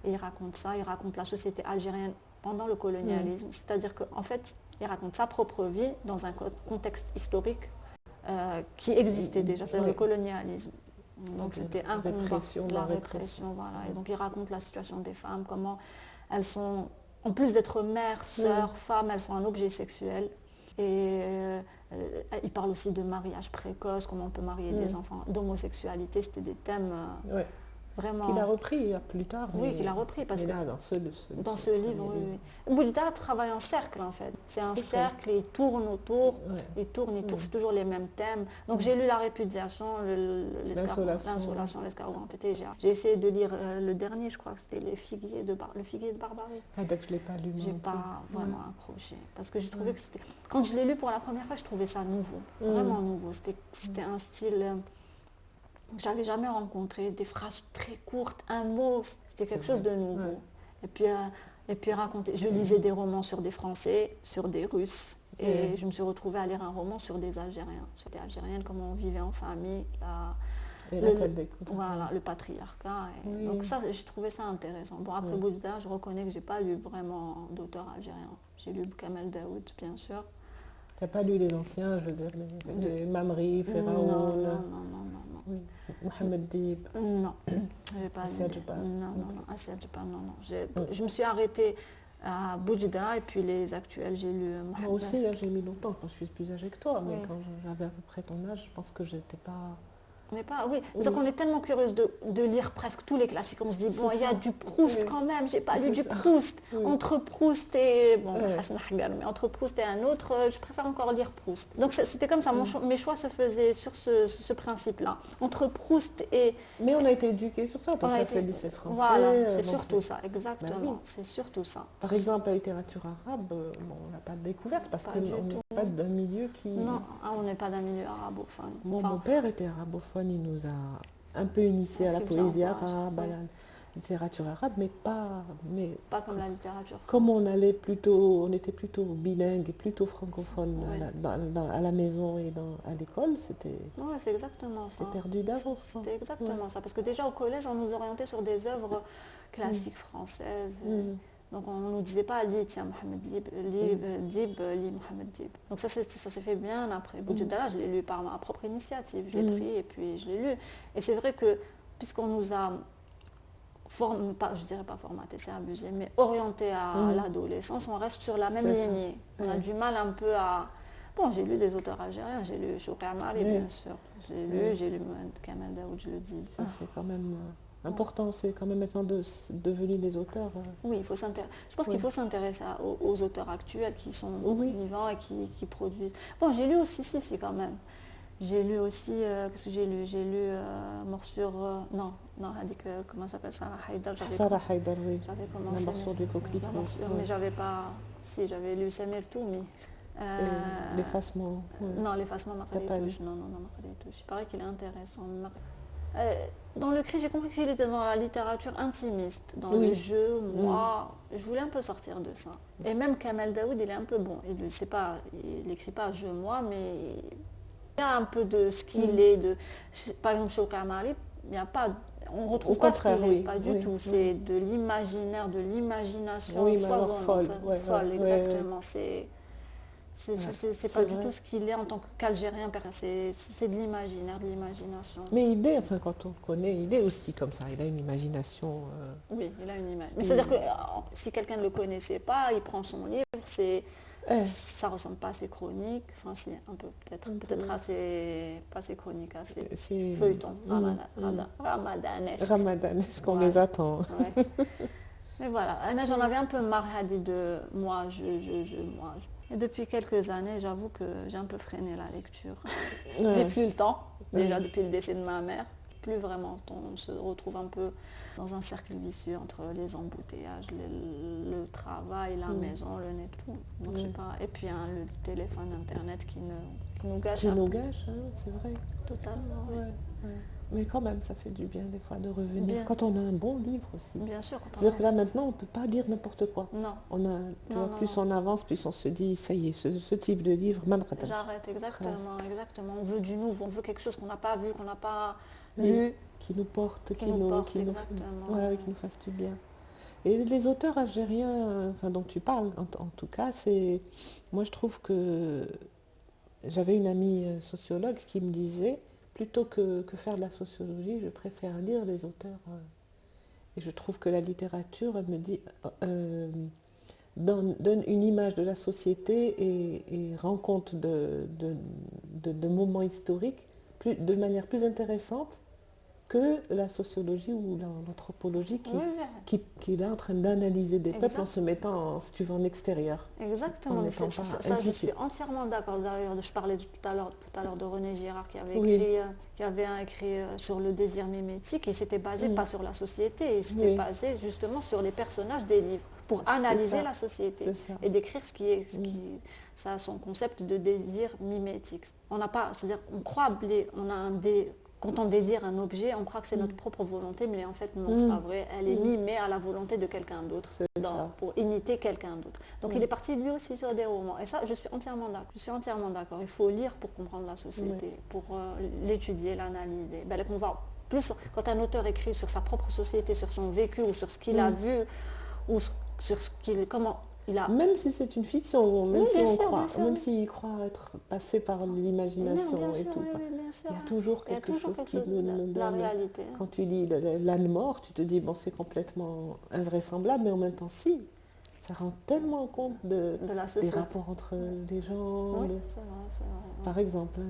Et il raconte ça, il raconte la société algérienne pendant le colonialisme. C'est-à-dire qu'en fait, il raconte sa propre vie dans un contexte historique qui existait déjà, c'est le colonialisme. Donc, c'était un combat, la répression, voilà. Et donc, il raconte la situation des femmes, comment elles sont, en plus d'être mères, sœurs, femmes, elles sont un objet sexuel. Et il parle aussi de mariage précoce, comment on peut marier des enfants, d'homosexualité. C'était des thèmes vraiment... Qu'il a repris plus tard. Oui, qu'il a repris. Parce que là, dans ce livre, oui. Boujda travaille en cercle, en fait. C'est un cercle, il tourne autour, il tourne, c'est toujours les mêmes thèmes. Donc j'ai lu La Répudiation, L'insolation, L'escargot entêté. J'ai essayé de lire le dernier, je crois que c'était Le figuier de Barbarie. Ah, donc je ne l'ai pas lu. J'ai pas vraiment accroché. Parce que j'ai trouvé que c'était... Quand je l'ai lu pour la première fois, je trouvais ça nouveau. Vraiment nouveau. C'était un style... que j'avais jamais rencontré, des phrases très courtes, un mot, c'était quelque chose de nouveau. Et puis raconter. Je lisais des romans sur des Français, sur des Russes, et je me suis retrouvée à lire un roman sur des Algériens, sur des Algériennes, comment on vivait en famille, le patriarcat. Donc ça, j'ai trouvé ça intéressant. Bon, après Boujda, je reconnais que j'ai pas lu vraiment d'auteurs algériens. J'ai lu Kamel Daoud, bien sûr. Tu n'as pas lu les anciens, je veux dire, les Mamri, Pharaon? Non. Oui. Mohamed Dib? Non, je n'ai pas lu. Non. Je me suis arrêtée à Boujda et puis les actuels, j'ai lu Mohamed. Moi aussi, j'ai mis longtemps, quand je suis plus âgée que toi, mais quand j'avais à peu près ton âge, je pense que j'étais pas... Mais pas, c'est qu'on est tellement curieuse de lire presque tous les classiques. On se dit, bon, il y a du Proust quand même, j'ai pas lu du Proust. Entre Proust et, mais entre Proust et un autre, je préfère encore lire Proust. Donc c'était comme ça, mes choix se faisaient sur ce principe-là. Entre Proust et... Mais on a été éduqués sur ça, on a fait le lycée français. Voilà, c'est surtout ça, exactement, c'est surtout ça. Par exemple, la littérature arabe, on n'a pas de découverte parce qu'on n'est pas d'un milieu qui... Non, on n'est pas d'un milieu arabophone. Mon père était arabophone. Il nous a un peu initiés à la poésie arabe, à la littérature arabe, mais pas comme la littérature. Comme on était plutôt bilingue et plutôt francophone à la maison et à l'école, c'était... Oui, c'est exactement ça. C'est perdu d'avance. C'était exactement ça, parce que déjà au collège, on nous orientait sur des œuvres classiques françaises. Donc on ne nous disait pas lis, tiens, Mohamed Dib, lis Mohamed Dib. Donc ça s'est fait bien après. Boujda, je l'ai lu par ma propre initiative. Je l'ai pris et puis je l'ai lu. Et c'est vrai que, puisqu'on nous a je dirais pas formaté, c'est abusé, mais orienté à l'adolescence, on reste sur la même lignée. On a du mal un peu à... Bon, j'ai lu des auteurs algériens, j'ai lu Chouki Amari, bien sûr. Je l'ai lu, j'ai lu Kamel Daoud, je le dis. Ça, c'est quand même... important, c'est quand même maintenant devenu des auteurs. Oui, je pense qu'il faut s'intéresser aux auteurs actuels qui sont vivants et qui produisent. Bon, j'ai lu aussi, si, quand même. J'ai lu aussi, qu'est-ce que j'ai lu? J'ai lu Morsure, non, comment ça s'appelle, Sarah Haïdar. Sarah Haïdar, oui. J'avais commencé. La morsure du coquelicot. Mais j'avais pas, j'avais lu Samir Toumi. L'effacement. Non, l'effacement, non, il paraît qu'il est intéressant. Dans le cri, j'ai compris qu'il était dans la littérature intimiste, dans le jeu. Moi, je voulais un peu sortir de ça. Et même Kamel Daoud, il est un peu bon. Il n'écrit pas je, moi, mais il y a un peu de ce qu'il est. Par exemple, chez Kamali, il n'y a pas. On ne retrouve pas ce qu'il est, pas du tout. C'est de l'imaginaire, de l'imagination foisonnante, folle, exactement. C'est pas du tout ce qu'il est en tant qu'Algérien, c'est de l'imaginaire, de l'imagination. Mais il est, enfin quand on le connaît, il est aussi comme ça, il a une imagination. Oui, il a une image. Mais c'est-à-dire que si quelqu'un ne le connaissait pas, il prend son livre, ça ressemble pas à ses chroniques, enfin si, un peu, peut-être assez, pas ses chroniques, assez feuilleton, ramadanesque, qu'on les attend. Ouais. Mais voilà, j'en avais un peu marre de moi, moi. Et depuis quelques années, j'avoue que j'ai un peu freiné la lecture. J'ai plus le temps, déjà depuis le décès de ma mère. Plus vraiment, on se retrouve un peu dans un cercle vicieux entre les embouteillages, le travail, la maison, le net, tout. Donc, je sais pas. Et puis le téléphone, Internet qui nous gâche. Qui nous gâche, c'est vrai. Totalement. Ouais. Mais quand même, ça fait du bien des fois de revenir. Quand on a un bon livre aussi. Bien sûr. C'est-à-dire que là maintenant, on ne peut pas dire n'importe quoi. Non. On avance, plus on se dit, ça y est, ce type de livre, j'arrête, exactement. On veut du nouveau, on veut quelque chose qu'on n'a pas vu, qu'on n'a pas lu. Qui nous porte, qui nous fasse du bien. Et les auteurs algériens, dont tu parles, en tout cas, moi je trouve que j'avais une amie sociologue qui me disait, plutôt que faire de la sociologie, je préfère lire les auteurs. Et je trouve que la littérature, elle me dit, donne une image de la société et rend compte de moments historiques de manière plus intéressante que la sociologie ou l'anthropologie qui est là en train d'analyser des peuples en se mettant, si tu veux, en extérieur. Exactement, je suis entièrement d'accord. D'ailleurs, je parlais tout à l'heure de René Girard qui avait écrit sur le désir mimétique et c'était basé pas sur la société, c'était basé justement sur les personnages des livres pour analyser la société et décrire ce qui ça a son concept de désir mimétique. On n'a pas, c'est-à-dire on croit, quand on désire un objet, on croit que c'est notre propre volonté, mais en fait, non, c'est pas vrai. Elle est mimée à la volonté de quelqu'un d'autre, pour imiter quelqu'un d'autre. Donc, il est parti lui aussi sur des romans. Et ça, je suis entièrement d'accord. Il faut lire pour comprendre la société, pour l'étudier, l'analyser. Quand un auteur écrit sur sa propre société, sur son vécu, ou sur ce qu'il a vu, ou sur ce même si c'est une fiction, même s'il croit être passé par l'imagination et tout, il y a toujours quelque chose qui nous donne la réalité. Quand tu lis l'âne mort, tu te dis, bon, c'est complètement invraisemblable, mais en même temps, si, ça rend tellement compte des rapports entre les gens. Oui, c'est vrai. Par exemple,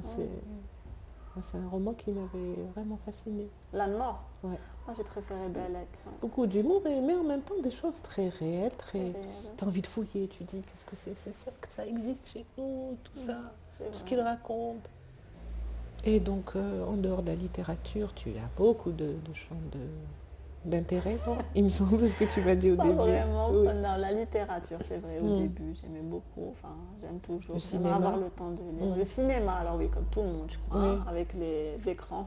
c'est un roman qui m'avait vraiment fasciné. L'âne mort. Ouais. Moi, j'ai préféré Bellec. Beaucoup d'humour, mais en même temps des choses très réelles, tu as envie de fouiller, tu dis qu'est-ce que c'est ça, que ça existe chez nous, tout ça, ce qu'il raconte. Et donc, en dehors de la littérature, tu as beaucoup de champs d'intérêt, il me semble, ce que tu m'as dit au début. Vraiment, dans la littérature, c'est vrai, au début, j'aimais beaucoup, j'aime toujours. Le cinéma. Avoir le temps de lire. Le cinéma, alors oui, comme tout le monde, je crois, avec les écrans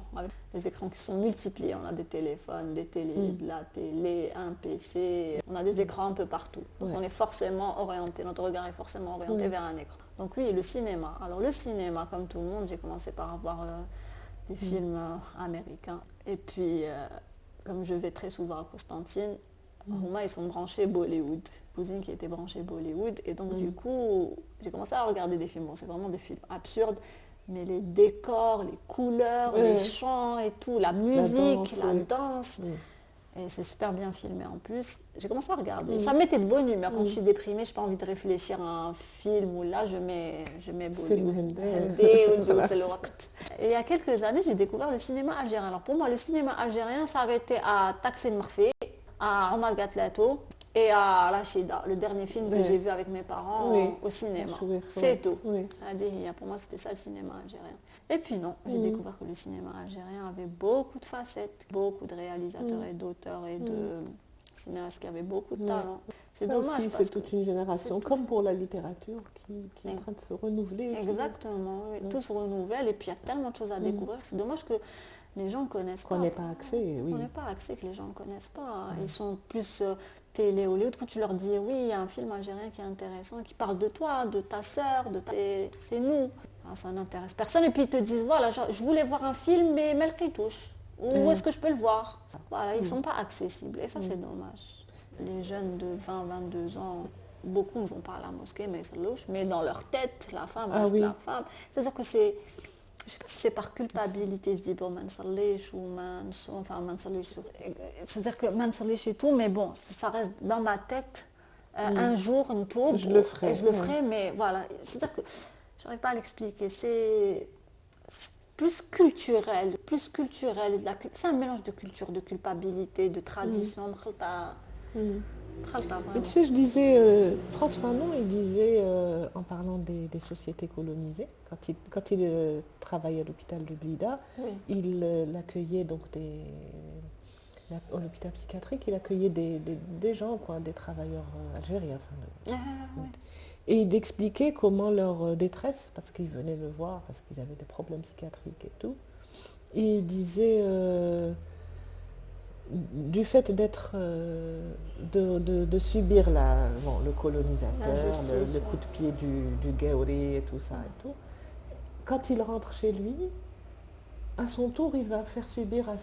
qui sont multipliés. On a des téléphones, des télés, de la télé, un PC, on a des écrans un peu partout. Donc on est forcément orienté, notre regard est forcément orienté vers un écran. Donc oui, le cinéma. Alors le cinéma, comme tout le monde, j'ai commencé par voir des films américains. Et puis... comme je vais très souvent à Constantine, moi, ils sont branchés Bollywood. Cousine qui était branchée Bollywood. Et donc, du coup, j'ai commencé à regarder des films. Bon, c'est vraiment des films absurdes. Mais les décors, les couleurs, les chants et tout, la musique, la danse. Et c'est super bien filmé en plus. J'ai commencé à regarder. Ça me mettait de bonne humeur. Quand je suis déprimée, je n'ai pas envie de réfléchir à un film où là, je mets Bollywood. Et il y a quelques années, j'ai découvert le cinéma algérien. Alors pour moi, le cinéma algérien s'arrêtait à Taksim Marfé, à Omar Gatlato et à Rachida, le dernier film que j'ai vu avec mes parents au cinéma. C'est tout. Pour moi, c'était ça le cinéma algérien. Et puis non, j'ai découvert que le cinéma algérien avait beaucoup de facettes, beaucoup de réalisateurs et d'auteurs et de cinéastes qui avaient beaucoup de talent. C'est dommage. C'est toute une génération, comme pour la littérature, qui est en train de se renouveler. Exactement, tout se renouvelle et puis il y a tellement de choses à découvrir. C'est dommage que les gens ne connaissent pas. Qu'on n'ait pas accès, oui. On n'est pas accès, que les gens ne connaissent pas. Ils sont plus télé au lieu de quand tu leur dis oui, il y a un film algérien qui est intéressant, qui parle de toi, de ta sœur, c'est nous. Ah, ça n'intéresse personne. Et puis ils te disent voilà, je voulais voir un film, mais Melki touche. Où est-ce que je peux le voir? Voilà, ils ne sont pas accessibles. Et ça, c'est dommage. Les jeunes de 20, 22 ans, beaucoup ne vont pas à la mosquée, mais dans leur tête, la femme reste la femme. C'est-à-dire que c'est... Je ne sais pas si c'est par culpabilité, je dis bon, c'est-à-dire que mansalish et tout, mais bon, ça reste dans ma tête. Un jour, une tour, je le ferai. Je le ferai, mais voilà. C'est-à-dire que je n'arrive pas à l'expliquer. C'est plus culturel. C'est un mélange de culture, de culpabilité, de tradition. Mais tu sais, je disais, Frantz Fanon, il disait, en parlant des sociétés colonisées, quand il travaillait à l'hôpital de Blida, il accueillait donc à l'hôpital psychiatrique, il accueillait des gens, quoi, des travailleurs algériens. Et il expliquait comment leur détresse, parce qu'ils venaient le voir, parce qu'ils avaient des problèmes psychiatriques et tout, et il disait... du fait d'être de subir le colonisateur, le coup de pied du Gauri et tout ça et tout, quand il rentre chez lui, à son tour, il va faire subir à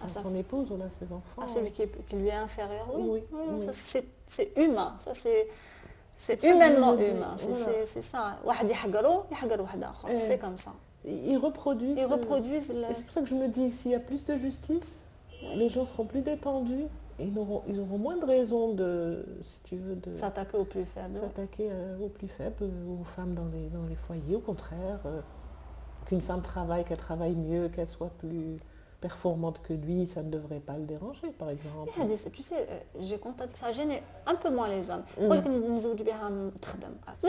son épouse ou à ses enfants. À celui qui lui est inférieur, oui. Oui. Ça, c'est humain, ça c'est humainement humain, c'est ça. C'est comme ça. Ils reproduisent. Et c'est pour ça que je me dis, s'il y a plus de justice, les gens seront plus détendus, et ils auront moins de raisons de s'attaquer aux plus faibles. Aux plus faibles, aux femmes dans les foyers. Au contraire, qu'une femme qu'elle travaille mieux, qu'elle soit plus performante que lui, ça ne devrait pas le déranger, par exemple. Tu sais, j'ai constaté que ça gênait un peu moins les hommes. C'est-à-dire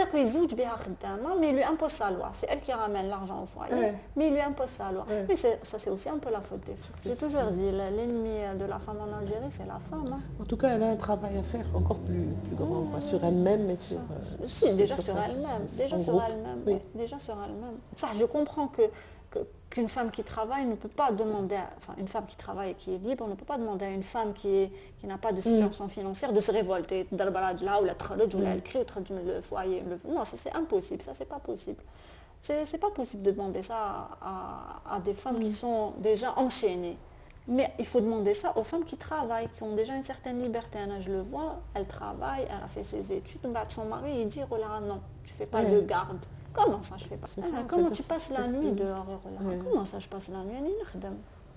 qu'ils zouj biha khdama, mais il lui impose sa loi. C'est elle qui ramène l'argent au foyer, mais il lui impose sa loi. Mais ça, c'est aussi un peu la faute des femmes. J'ai toujours dit, l'ennemi de la femme en Algérie, c'est la femme. En tout cas, elle a un travail à faire encore plus grand, quoi, sur elle-même et sur... déjà sur elle-même. Déjà sur elle-même. Ça, je comprends qu'une femme qui travaille ne peut pas demander, une femme qui travaille et qui est libre, ne peut pas demander à une femme qui n'a pas de situation financière de se révolter, ou elle crie, le foyer. Non, ça c'est impossible, ça c'est pas possible. C'est pas possible de demander ça à des femmes qui sont déjà enchaînées. Mais il faut demander ça aux femmes qui travaillent, qui ont déjà une certaine liberté. Je le vois, elle travaille, elle a fait ses études, son mari il dit oh là, non, tu fais pas de garde. Comment ça je fais pas comment tu passes la nuit dehors? Comment ça je passe la nuit?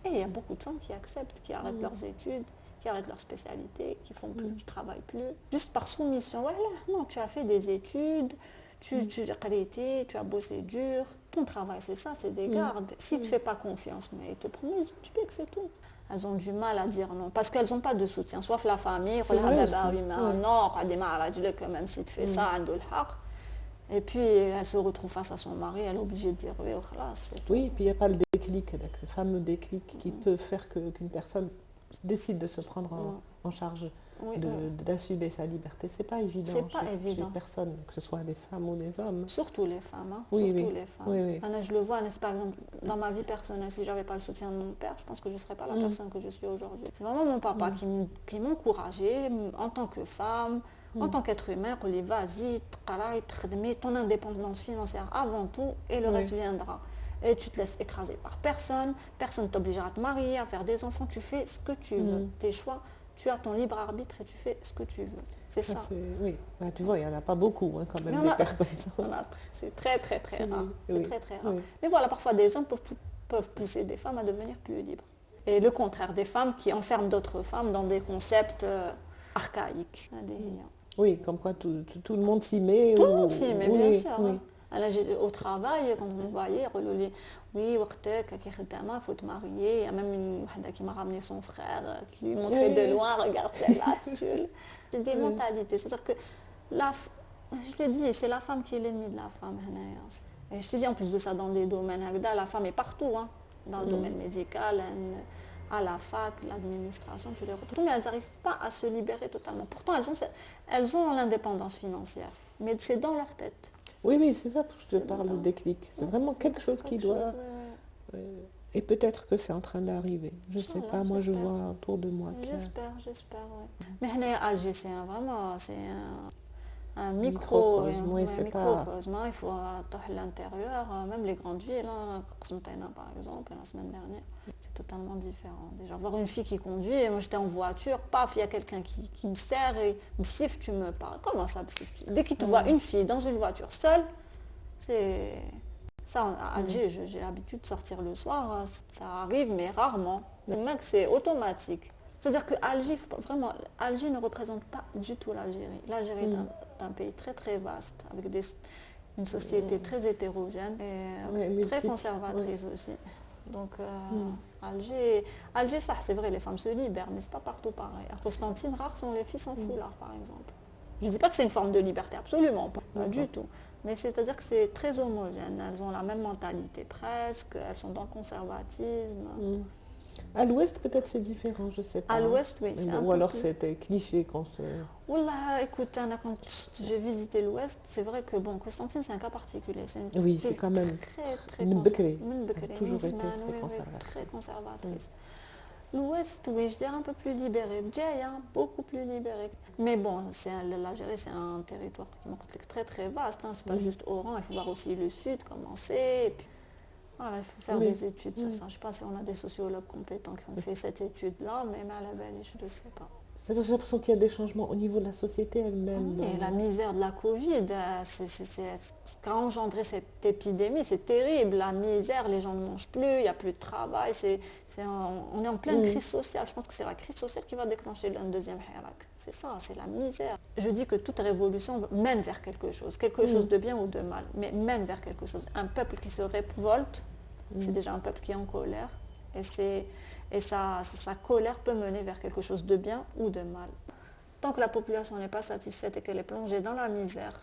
Et il y a beaucoup de femmes qui acceptent, qui arrêtent leurs études, qui arrêtent leur spécialité, qui font plus, qui travaillent plus, juste par soumission. Voilà, non, tu as fait des études, tu as bossé dur, ton travail c'est ça, c'est des gardes. Si tu ne fais pas confiance, mais ils te promettent, tu sais que c'est tout. Elles ont du mal à dire non, parce qu'elles n'ont pas de soutien, soit la famille, non, même si tu fais ça, et puis elle se retrouve face à son mari, elle est obligée de dire oui, c'est tout. Oui, et puis il n'y a pas le déclic, le fameux déclic qui peut faire qu'une personne décide de se prendre en charge, d'assumer sa liberté. C'est pas évident. C'est pas évident. Chez personne, que ce soit les femmes ou les hommes. Surtout les femmes. Les femmes. Oui. Je le vois, par exemple, dans ma vie personnelle, si j'avais pas le soutien de mon père, je pense que je ne serais pas la personne que je suis aujourd'hui. C'est vraiment mon papa qui m'encourageait en tant que femme. En tant qu'être humain, on dit vas-y, ton indépendance financière avant tout et le reste viendra. Et tu te laisses écraser par personne ne t'obligera à te marier, à faire des enfants, tu fais ce que tu veux. Tes choix, tu as ton libre arbitre et tu fais ce que tu veux. C'est ça. Oui, tu vois, il n'y en a pas beaucoup quand même des pères comme ça. C'est très très très rare. C'est très très rare. Mais voilà, parfois des hommes peuvent pousser des femmes à devenir plus libres. Et le contraire, des femmes qui enferment d'autres femmes dans des concepts archaïques. Oui, comme quoi tout le monde s'y met. Tout le monde s'y met, bien sûr. Oui. Au travail, quand vous voyez, oui, il faut te marier. Il y a même une qui m'a ramené son frère, qui lui montrait de loin, regarde celle-là. C'est des mentalités. C'est-à-dire que, je le dis, c'est la femme qui est l'ennemi de la femme. Et je te dis en plus de ça, dans des domaines, la femme est partout, dans le domaine médical, à la fac, l'administration, tu les retrouves, mais elles n'arrivent pas à se libérer totalement. Pourtant, elles ont l'indépendance financière, mais c'est dans leur tête. Oui, c'est ça que je te parle, le déclic. C'est vraiment quelque chose qui doit... Et peut-être que c'est en train d'arriver. Je ne sais pas, moi je vois autour de moi. J'espère, oui. Mais Alger, vraiment, c'est un microcosme, il faut à l'intérieur, même les grandes villes, par exemple, la semaine dernière, c'est totalement différent. Déjà, voir une fille qui conduit, et moi j'étais en voiture, paf, il y a quelqu'un qui me serre et me siffle, tu me parles. Comment ça me siffle? Dès qu'il te voit une fille dans une voiture seule, c'est... Ça, à Alger, j'ai l'habitude de sortir le soir, ça arrive, mais rarement. Le mec, c'est automatique. C'est-à-dire que Alger ne représente pas du tout l'Algérie. L'Algérie est un pays très très vaste, avec une société très hétérogène et très conservatrice aussi. Donc Alger, ça c'est vrai, les femmes se libèrent, mais c'est pas partout pareil. À Constantine, rares sont les filles sans foulard, par exemple. Je ne dis pas que c'est une forme de liberté, absolument pas du tout. Mais c'est-à-dire que c'est très homogène. Elles ont la même mentalité presque, elles sont dans le conservatisme. À l'ouest, peut-être c'est différent, je ne sais pas. À l'ouest, oui. Ou alors c'était cliché qu'on se... Oula, écoute, quand j'ai visité l'ouest, c'est vrai que Constantine, c'est un cas particulier. Oui, c'est quand même très toujours été très conservatrice. L'ouest, oui, je dirais un peu plus libéré. Beaucoup plus libéré. Mais bon, l'Algérie, c'est un territoire qui est très très vaste. C'est pas juste Oran, il faut voir aussi le sud commencer. Et puis, voilà, il faut faire des études sur ça. Je ne sais pas si on a des sociologues compétents qui ont fait cette étude-là, mais à la belle, je ne sais pas. J'ai l'impression qu'il y a des changements au niveau de la société elle-même. Et la misère de la Covid, quand a engendré cette épidémie, c'est terrible. La misère, les gens ne mangent plus, il n'y a plus de travail. On est en pleine crise sociale. Je pense que c'est la crise sociale qui va déclencher un deuxième hirak. C'est ça, c'est la misère. Je dis que toute révolution mène vers quelque chose de bien ou de mal, mais mène vers quelque chose. Un peuple qui se révolte, c'est déjà un peuple qui est en colère. Et sa colère peut mener vers quelque chose de bien ou de mal. Tant que la population n'est pas satisfaite et qu'elle est plongée dans la misère,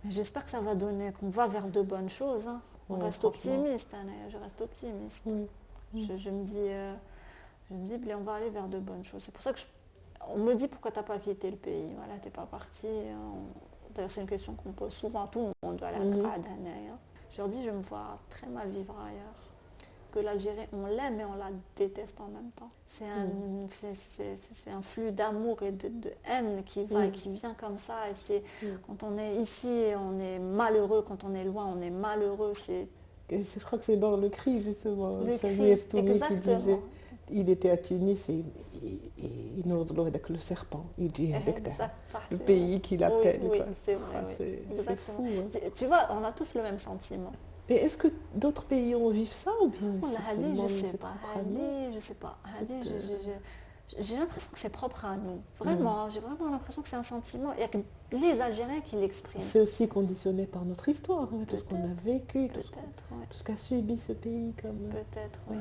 j'espère que ça va donner, qu'on va vers de bonnes choses. On reste optimiste, je reste optimiste. Je me dis, on va aller vers de bonnes choses. C'est pour ça que on me dit pourquoi tu n'as pas quitté le pays. Voilà, tu n'es pas parti. D'ailleurs, c'est une question qu'on pose souvent à tout le monde. Je leur dis, je me vois très mal vivre ailleurs. Que l'Algérie, on l'aime et on la déteste en même temps. C'est un flux d'amour et de haine qui va et qui vient comme ça. Et quand on est ici, on est malheureux. Quand on est loin, on est malheureux. Je crois que c'est dans le cri, justement. Samir Toumi qui disait, il était à Tunis et il nous avec le serpent. Il dit avec le pays qui l'appelle. Oui, c'est vrai. Exactement. Fou, Tu vois, on a tous le même sentiment. Et est-ce que d'autres pays ont vécu ça ou bien je ne sais pas. J'ai l'impression que c'est propre à nous. Vraiment, j'ai vraiment l'impression que c'est un sentiment. Il n'y a que les Algériens qui l'expriment. C'est aussi conditionné par notre histoire, tout ce qu'on a vécu, tout ce qu'a subi ce pays. Peut-être, oui.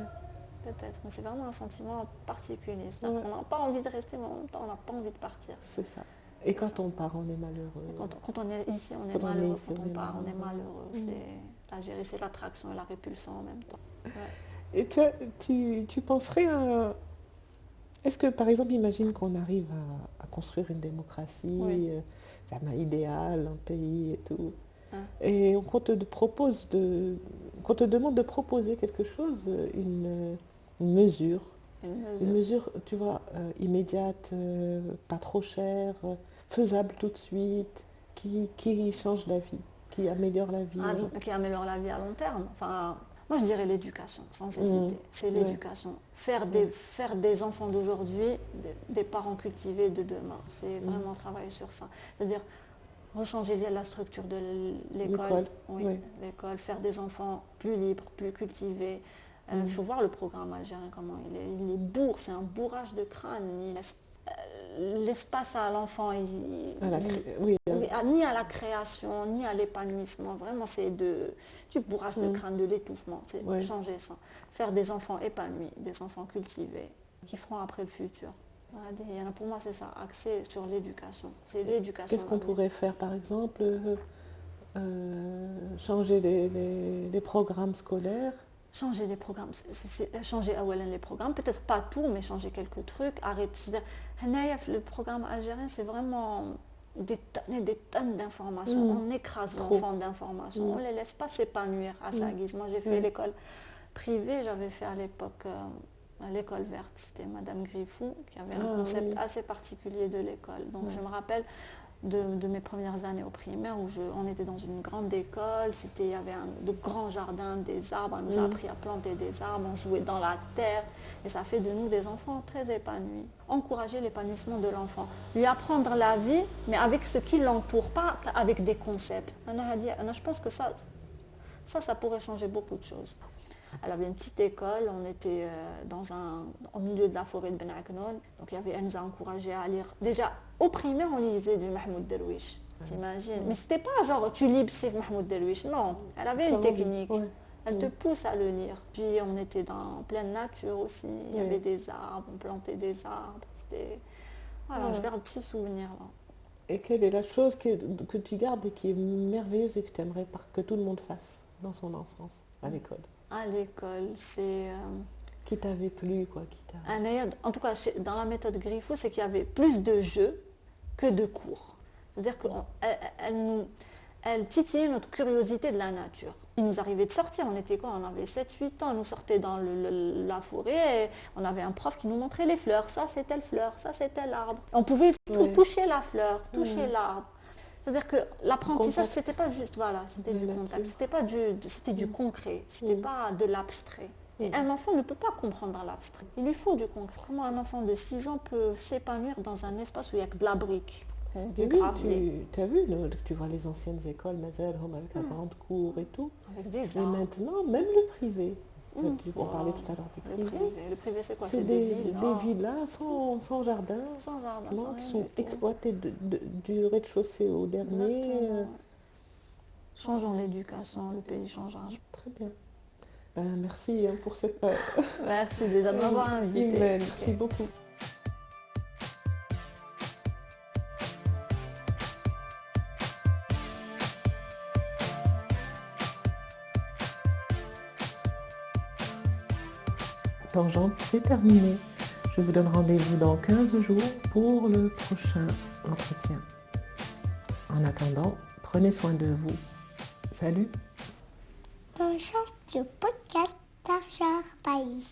Peut-être, mais c'est vraiment un sentiment particulier. On n'a pas envie de rester, mais en même temps, on n'a pas envie de partir. C'est ça. Et quand on part, on est malheureux. Quand on est ici, on est malheureux. Quand on part, on est malheureux. L'Algérie, c'est l'attraction et la répulsion en même temps. Et tu penserais à... Est-ce que, par exemple, imagine qu'on arrive à construire une démocratie, idéale, un pays et tout, et qu'on te demande de proposer quelque chose, une mesure, tu vois, immédiate, pas trop chère, faisable tout de suite, qui change la vie, qui améliore la vie. Qui améliore la vie à long terme. Enfin, moi, je dirais l'éducation, sans hésiter. C'est l'éducation. Faire des enfants d'aujourd'hui des parents cultivés de demain. C'est vraiment travailler sur ça. C'est-à-dire rechanger la structure de l'école. L'école, faire des enfants plus libres, plus cultivés. Il faut voir le programme algérien, comment il est bourre, c'est un bourrage de crâne. Il laisse l'espace à l'enfant, ni à la création, ni à l'épanouissement. Vraiment, c'est du bourrage de crâne, de l'étouffement. C'est changer ça. Faire des enfants épanouis, des enfants cultivés, qui feront après le futur. Pour moi, c'est ça, axé sur l'éducation. C'est l'éducation. Qu'est-ce qu'on pourrait faire, par exemple changer les programmes scolaires? Changer les programmes, changer les programmes, peut-être pas tout, mais changer quelques trucs. C'est-à-dire, le programme algérien, c'est vraiment des tonnes et des tonnes d'informations. On écrase l'enfant d'informations, on ne les laisse pas s'épanouir à sa guise. Moi, j'ai fait l'école Privé, j'avais fait à l'époque l'école verte. C'était Madame Griffou qui avait un concept assez particulier de l'école. Donc je me rappelle de mes premières années au primaire où on était dans une grande école. Il y avait de grands jardins, des arbres. Elle nous a appris à planter des arbres, on jouait dans la terre. Et ça fait de nous des enfants très épanouis. Encourager l'épanouissement de l'enfant. Lui apprendre la vie, mais avec ce qui l'entoure, pas avec des concepts. Je pense que ça pourrait changer beaucoup de choses. Elle avait une petite école, on était au milieu de la forêt de Ben Aknoun. Donc elle nous a encouragés à lire. Déjà, au primaire, on lisait du Mahmoud Darwish, t'imagines. Mais c'était pas genre tu lis Sif Mahmoud Darwish, non. Elle avait une technique. Elle te pousse à le lire. Puis on était dans pleine nature aussi. Il y avait des arbres, on plantait des arbres. Voilà, je garde ce souvenir-là. Et quelle est la chose que tu gardes et qui est merveilleuse et que tu aimerais que tout le monde fasse dans son enfance, à l'école? À l'école, c'est... Qui t'avait plu, quoi, en tout cas, dans la méthode Griffou, c'est qu'il y avait plus de jeux que de cours. C'est-à-dire qu'elle titillait notre curiosité de la nature. Il nous arrivait de sortir, on était quoi? On avait 7-8 ans, on nous sortait dans la forêt et on avait un prof qui nous montrait les fleurs. Ça, c'est telle fleur, ça, c'est tel arbre. On pouvait toucher la fleur, toucher l'arbre. C'est-à-dire que l'apprentissage, c'était pas juste, c'était du contact, c'était du concret, c'était pas de l'abstrait. Et un enfant ne peut pas comprendre l'abstrait. Il lui faut du concret. Comment un enfant de 6 ans peut s'épanouir dans un espace où il n'y a que de la brique, du gravier. Tu as vu, tu vois les anciennes écoles, Mazel, avec la grande cour et tout. Avec des arbres. Et maintenant, même le privé. On parlait tout à l'heure du privé. Le privé, c'est quoi? C'est des villas sans jardin, qui sont exploitées du rez-de-chaussée au dernier. Changeons l'éducation, le pays changera. Très bien. Merci pour cette... Merci déjà de m'avoir invité. Merci beaucoup. Tangente, c'est terminé. Je vous donne rendez-vous dans 15 jours pour le prochain entretien. En attendant, prenez soin de vous. Salut. Tangente, le podcast d'Arjar Bailly.